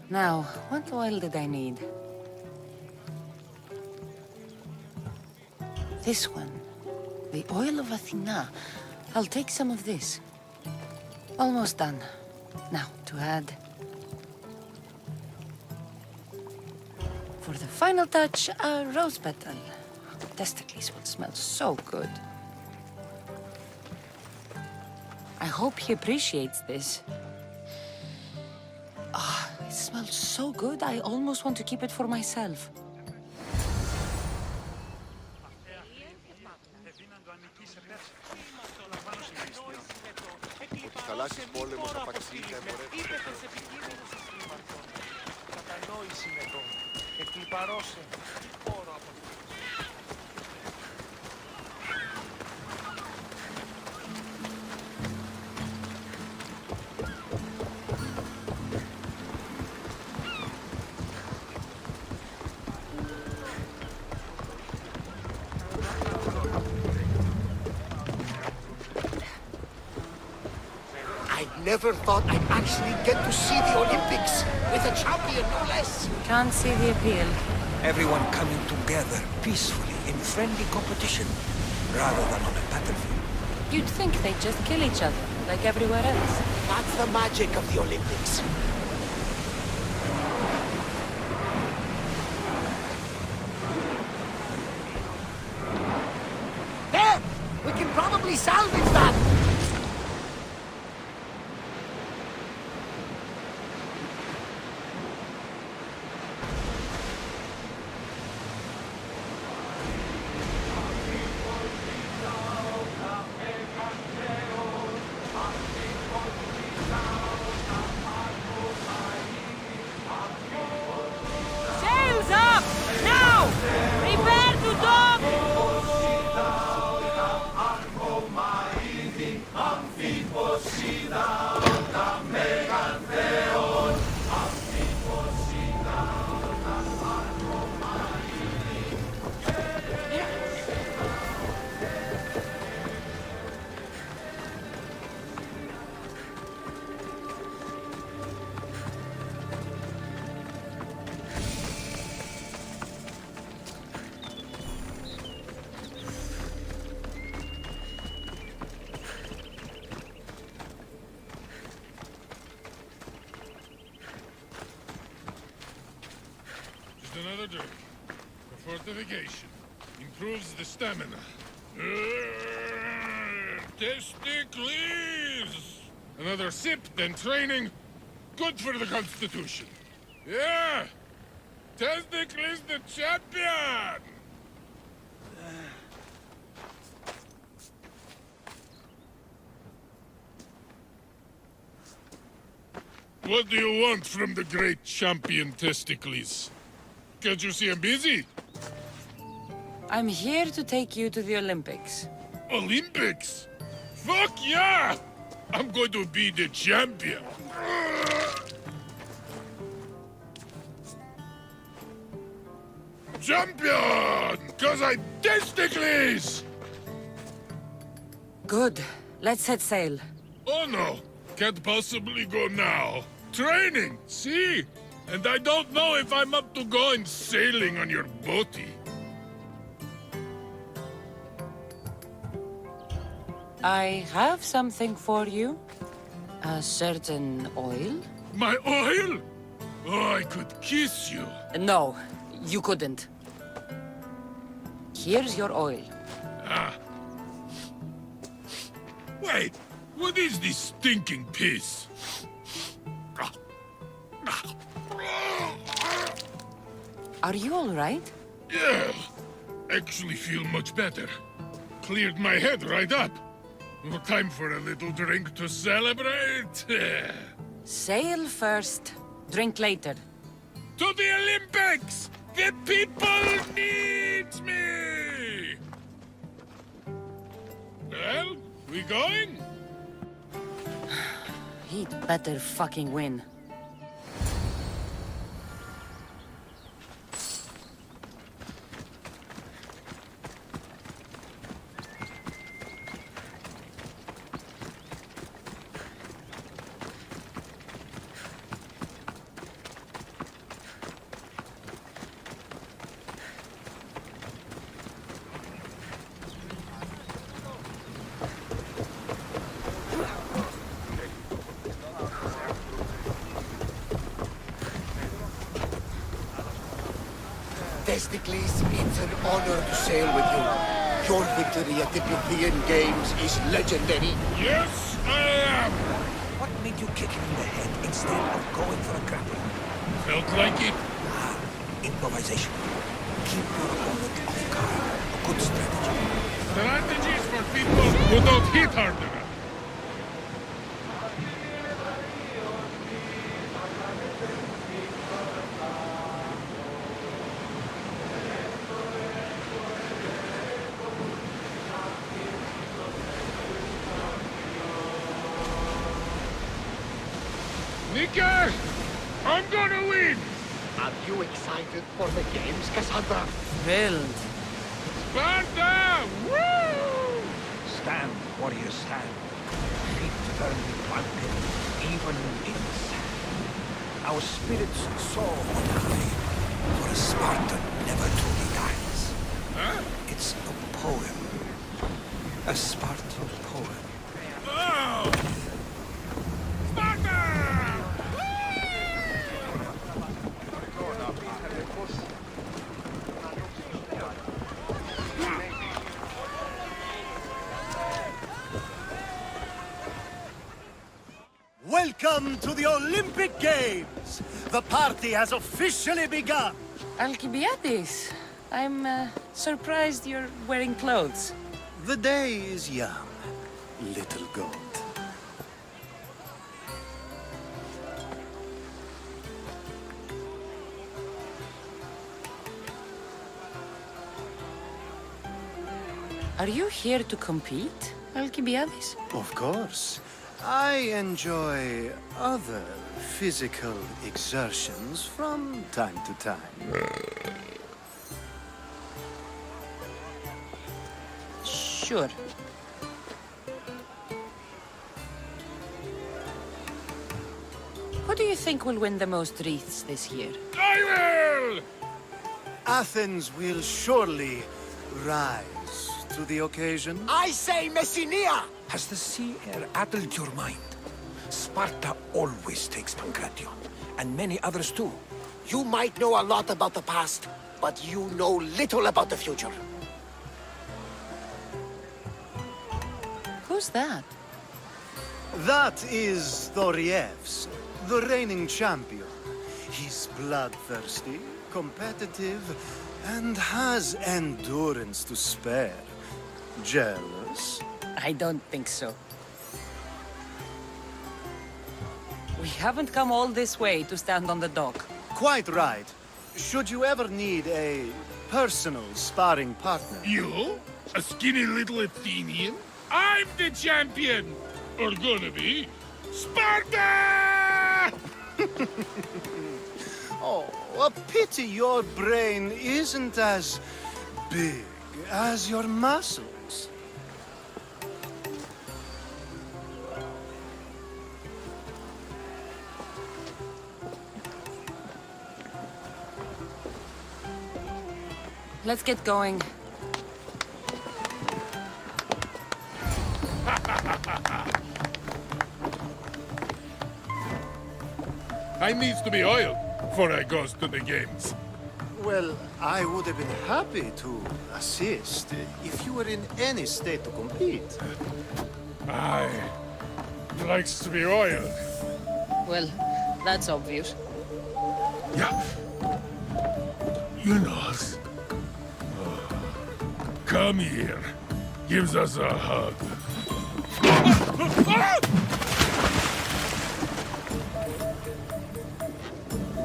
Now, what oil did I need? This one. The oil of Athena. I'll take some of this. Almost done. Now, to add... For the final touch, a rose petal. Testicles will smell so good. I hope he appreciates this. Ah, it smells so good, I almost want to keep it for myself. Never thought I'd actually get to see the Olympics with a champion, no less. Can't see the appeal. Everyone coming together peacefully in friendly competition, rather than on a battlefield. You'd think they'd just kill each other, like everywhere else. That's the magic of the Olympics. There! We can probably salvage that! Another drink. For fortification. Improves the stamina. Testicles! Another sip, then training. Good for the Constitution. Yeah! Testicles the champion! What do you want from the great champion Testicles? Can't you see I'm busy? I'm here to take you to the Olympics. Olympics? Fuck yeah! I'm going to be the champion. Champion! Cause I testicles! Good. Let's set sail. Oh no! Can't possibly go now. Training, see? And I don't know if I'm up to going sailing on your boaty. I have something for you. A certain oil. My oil? Oh, I could kiss you. No. You couldn't. Here's your oil. Ah. Wait, what is this stinking piss? Are you all right? Yeah, actually feel much better. Cleared my head right up. No time for a little drink to celebrate. Sail first, drink later. To the Olympics! The people needs me! Well, we going? He'd better fucking win. Thesticles, it's an honor to sail with you. Your victory at the Pythian Games is legendary. Yes, I am! What made you kick him in the head instead of going for a grapple? Felt like it. Improvisation. Keep your opponent off guard. A good strategy. Strategies for people who don't hit hard enough. Nika! I'm gonna win! Are you excited for the games, Kassandra? Thrilled. Sparta! Woo! Stand, warriors, stand. Feet firmly planted, even in the sand. Our spirits soar on high, for a Spartan never truly dies. Huh? It's a poem. A Spartan poem. Oh! Welcome to the Olympic Games! The party has officially begun! Alcibiades, I'm surprised you're wearing clothes. The day is young, little goat. Are you here to compete, Alcibiades? Of course. I enjoy other physical exertions from time to time. Sure. Who do you think will win the most wreaths this year? I will! Athens will surely rise to the occasion. I say Messinia! Has the sea air addled your mind? Sparta always takes Pancration, and many others too. You might know a lot about the past, but you know little about the future. Who's that? That is Thorievs, the reigning champion. He's bloodthirsty, competitive, and has endurance to spare. Jealous? I don't think so. We haven't come all this way to stand on the dock. Quite right. Should you ever need a personal sparring partner... You? A skinny little Athenian? I'm the champion! Or gonna be. Sparta! Oh, a pity your brain isn't as big as your muscles. Let's get going. I needs to be oiled before I goes to the games. Well, I would have been happy to assist if you were in any state to compete. Aye. He likes to be oiled. Well, that's obvious. Yeah. You know. Come here. Gives us a hug.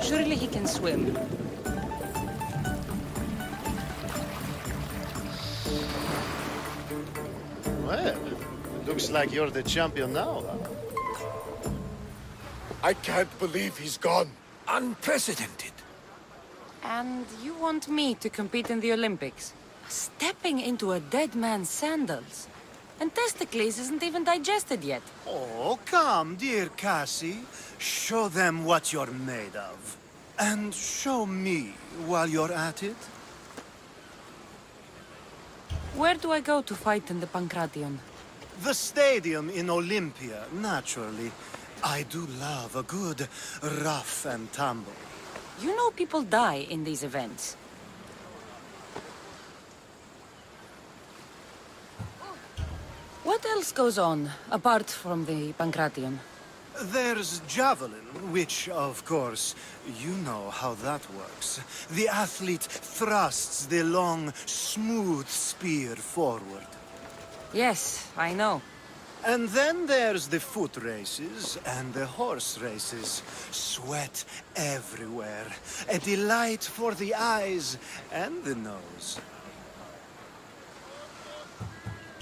Surely he can swim. Well, looks like you're the champion now, huh? I can't believe he's gone. Unprecedented. And you want me to compete in the Olympics? Stepping into a dead man's sandals? And Testicles isn't even digested yet. Oh, come, dear Cassie. Show them what you're made of. And show me while you're at it. Where do I go to fight in the Pancration? The stadium in Olympia, naturally. I do love a good rough and tumble. You know people die in these events. What else goes on, apart from the Pancration? There's javelin, which, of course, you know how that works. The athlete thrusts the long, smooth spear forward. Yes, I know. And then there's the foot races and the horse races. Sweat everywhere. A delight for the eyes and the nose.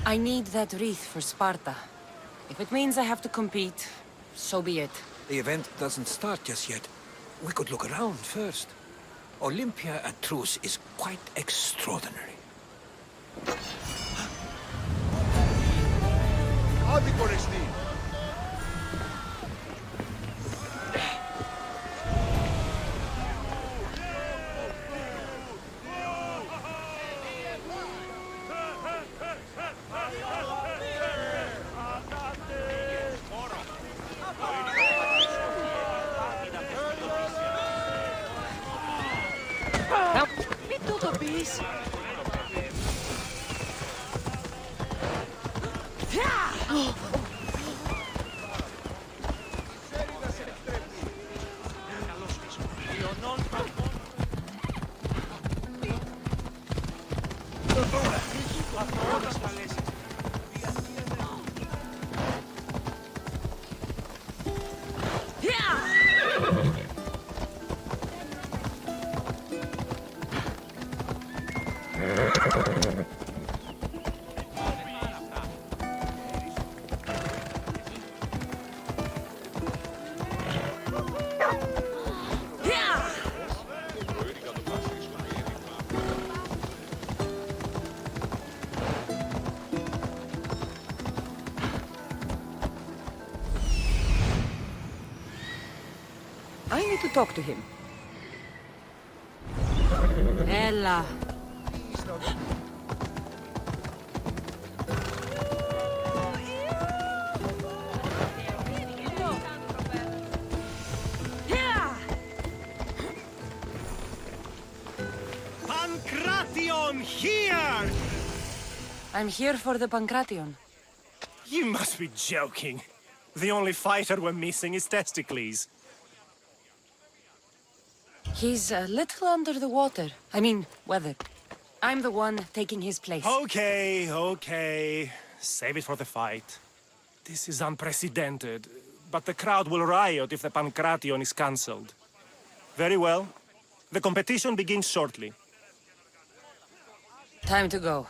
I need that wreath for Sparta. If it means I have to compete, so be it. The event doesn't start just yet. We could look around first. Olympia at truce is quite extraordinary. I need to talk to him. Ella. Pancration, here! I'm here for the Pancration. You must be joking. The only fighter we're missing is Testicles. He's a little under the water. I mean, weather. I'm the one taking his place. Okay, okay. Save it for the fight. This is unprecedented, but the crowd will riot if the Pancration is cancelled. Very well. The competition begins shortly. Time to go.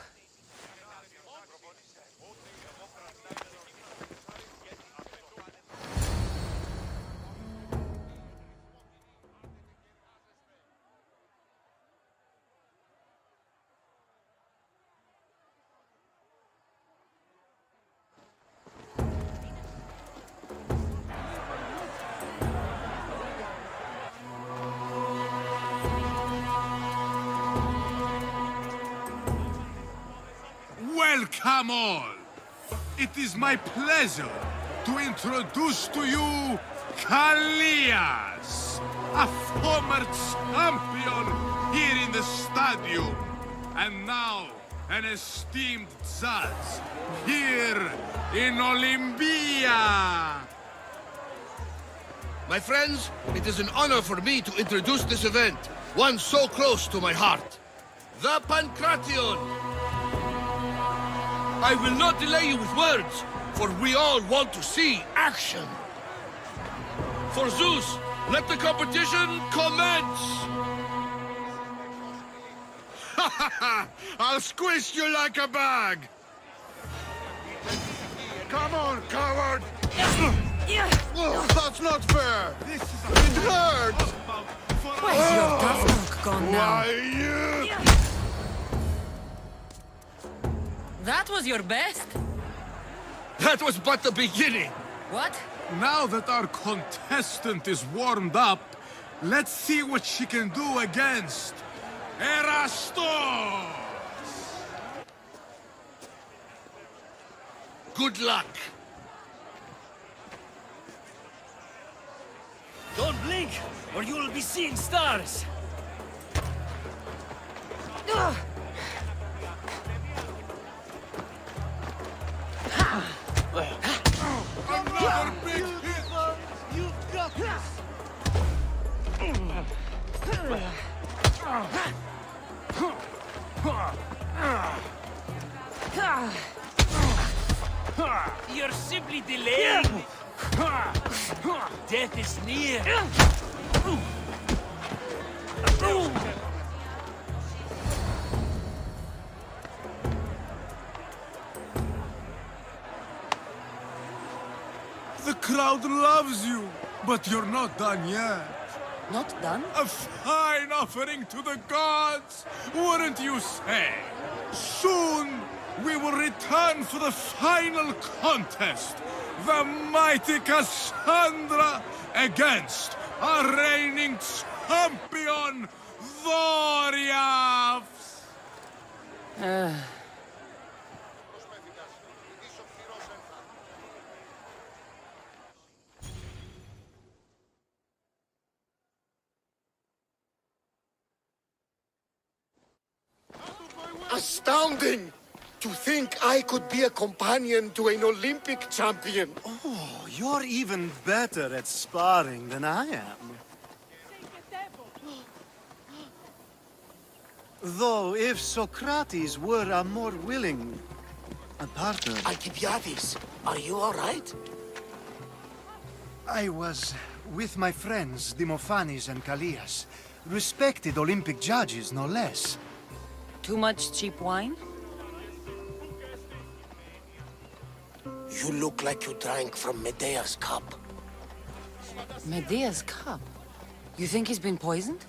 Welcome all! It is my pleasure to introduce to you Kallias, a former champion here in the stadium. And now, an esteemed Tsars, here in Olympia. My friends, it is an honor for me to introduce this event, one so close to my heart. The Pancration! I will not delay you with words, for we all want to see action. For Zeus, let the competition commence! Ha ha ha! I'll squish you like a bag! Come on, coward! Oh, that's not fair! It hurts! Where's your tough look gone now? Why, you... That was your best? That was but the beginning! What? Now that our contestant is warmed up, let's see what she can do against Erastos! Good luck! Don't blink, or you will be seeing stars! Another big hit! You've got this! You're simply delaying! Death is near! The crowd loves you, but you're not done yet. Not done? A fine offering to the gods, wouldn't you say? Soon, we will return for the final contest. The mighty Kassandra against our reigning champion, Bottwintowersh. Astounding! To think I could be a companion to an Olympic champion. Oh, you're even better at sparring than I am. Though, if Socrates were a more willing partner... Alcibiades, are you all right? I was with my friends, Demophanes and Callias. Respected Olympic judges, no less. Too much cheap wine? You look like you drank from Medea's cup. Medea's cup? You think he's been poisoned?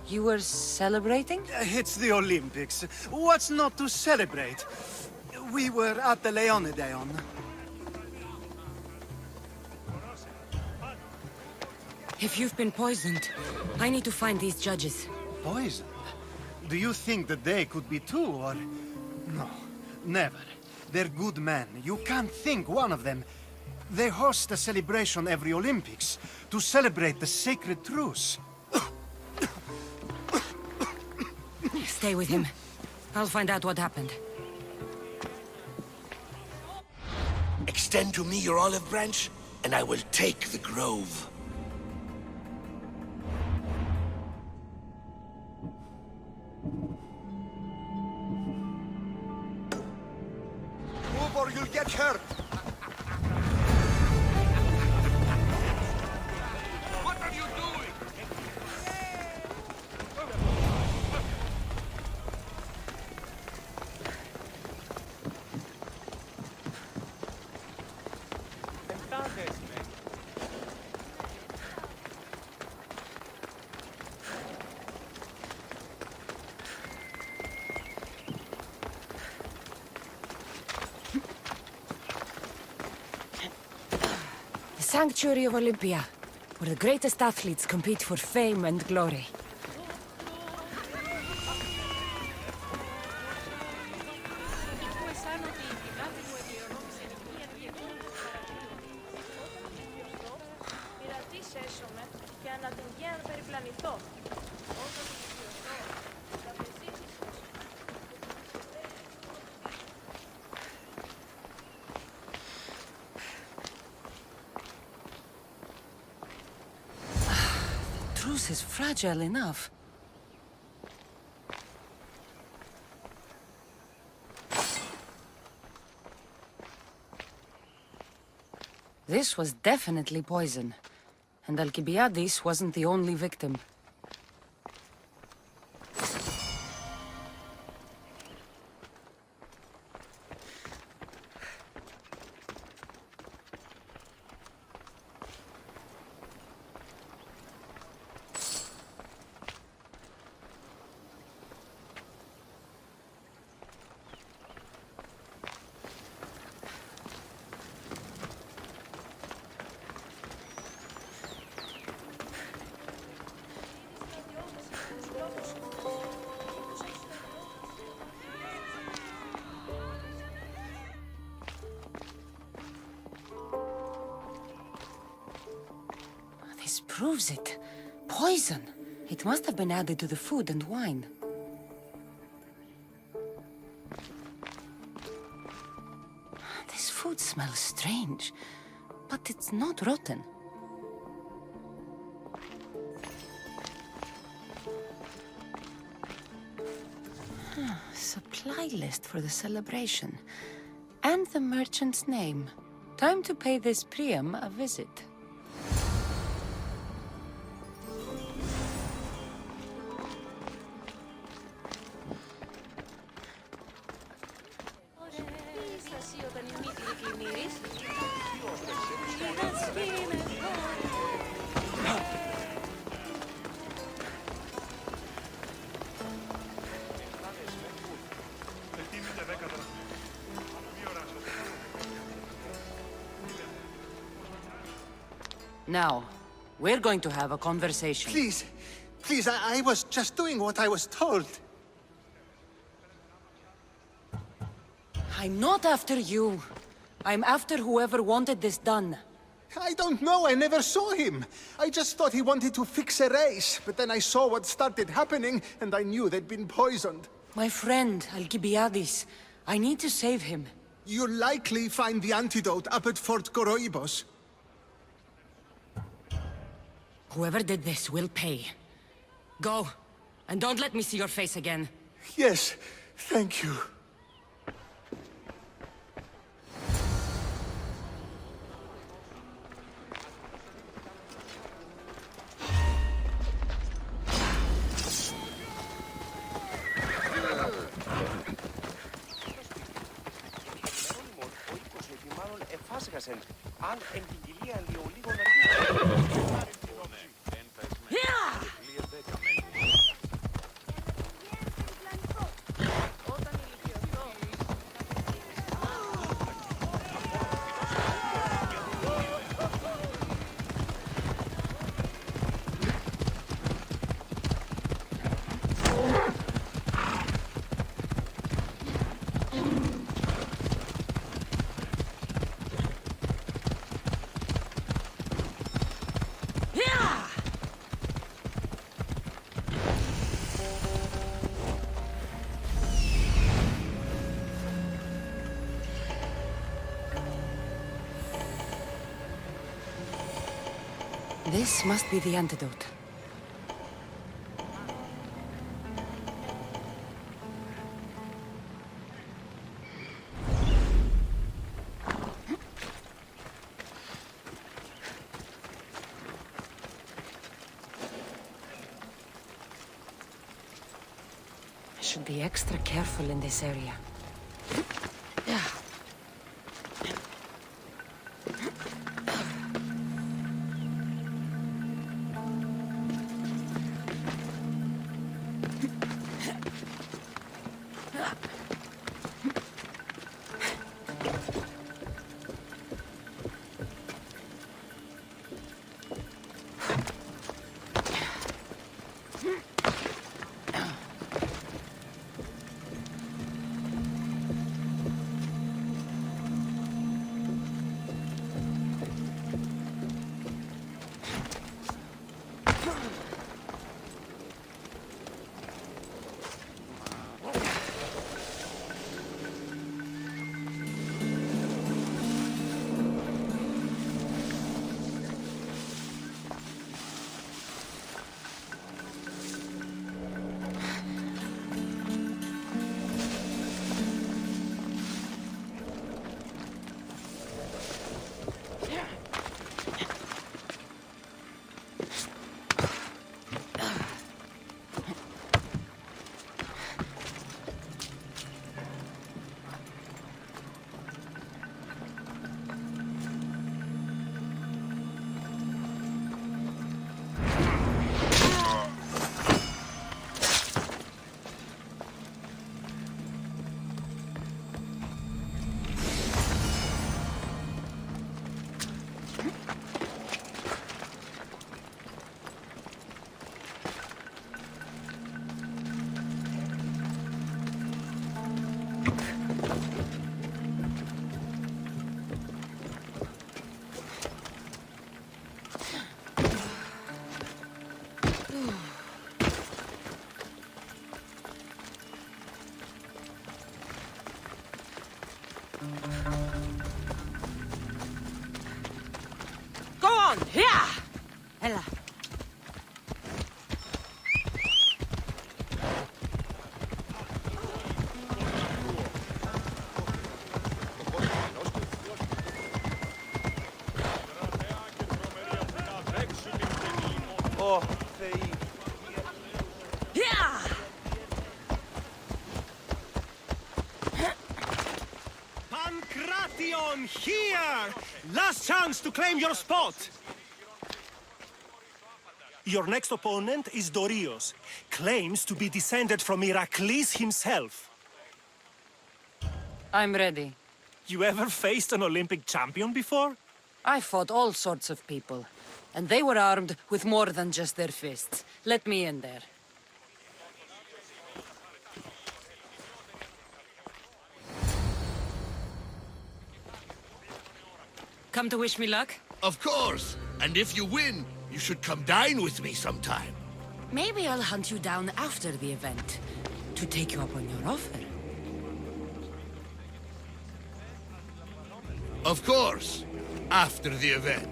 You were celebrating? It's the Olympics. What's not to celebrate? We were at the Leonidas I. If you've been poisoned, I need to find these judges. Poisoned? Do you think that they could be too, or... No, never. They're good men. You can't think one of them. They host a celebration every Olympics to celebrate the sacred truce. Stay with him. I'll find out what happened. Extend to me your olive branch, and I will take the grove. Move or you'll get hurt! What are you doing? The Sanctuary of Olympia, where the greatest athletes compete for fame and glory. Truce is fragile enough. This was definitely poison, and Alcibiades wasn't the only victim. This proves it. Poison. It must have been added to the food and wine. This food smells strange, but it's not rotten. Supply list for the celebration. And the merchant's name. Time to pay this Priam a visit. Now, we're going to have a conversation. Please, please, I was just doing what I was told. I'm not after you. I'm after whoever wanted this done. I don't know, I never saw him. I just thought he wanted to fix a race, but then I saw what started happening, and I knew they'd been poisoned. My friend, Alcibiades. I need to save him. You'll likely find the antidote up at Fort Koroibos. Whoever did this will pay. Go, and don't let me see your face again. Yes, thank you. This must be the antidote. I should be extra careful in this area. Ella. Oh, Yeah! Pancration, here! Last chance to claim your spot! Your next opponent is Dorios. Claims to be descended from Heracles himself. I'm ready. You ever faced an Olympic champion before? I fought all sorts of people, and they were armed with more than just their fists. Let me in there. Come to wish me luck? Of course! And if you win, you should come dine with me sometime. Maybe I'll hunt you down after the event, to take you up on your offer. Of course, after the event.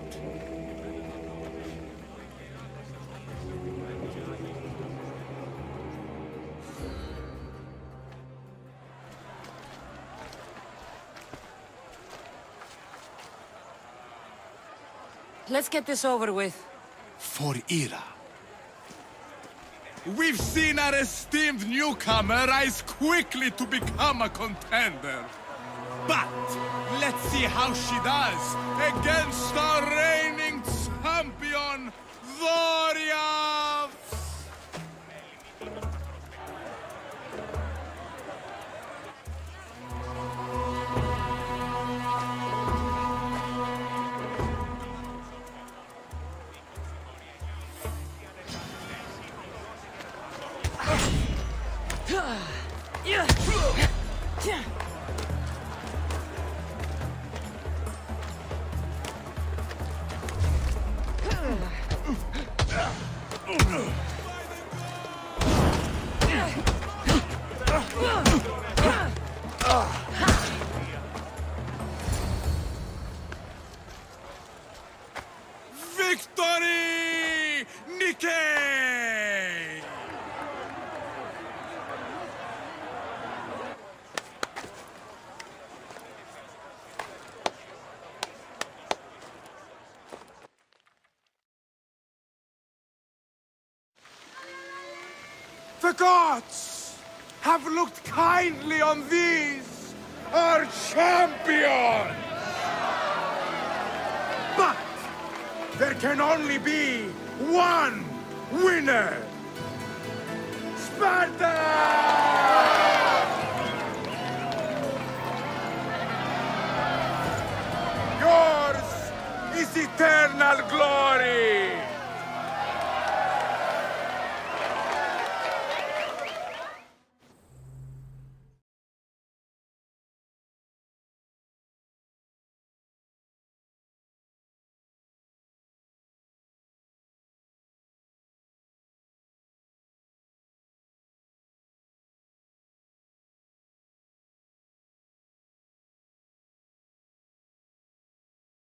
Let's get this over with. For Ira. We've seen our esteemed newcomer rise quickly to become a contender. But let's see how she does against our reigning champion, Dorios! Victory! Nikkei! The gods have looked kindly on these, our champions! But there can only be one winner! Sparta! Yours is eternal glory!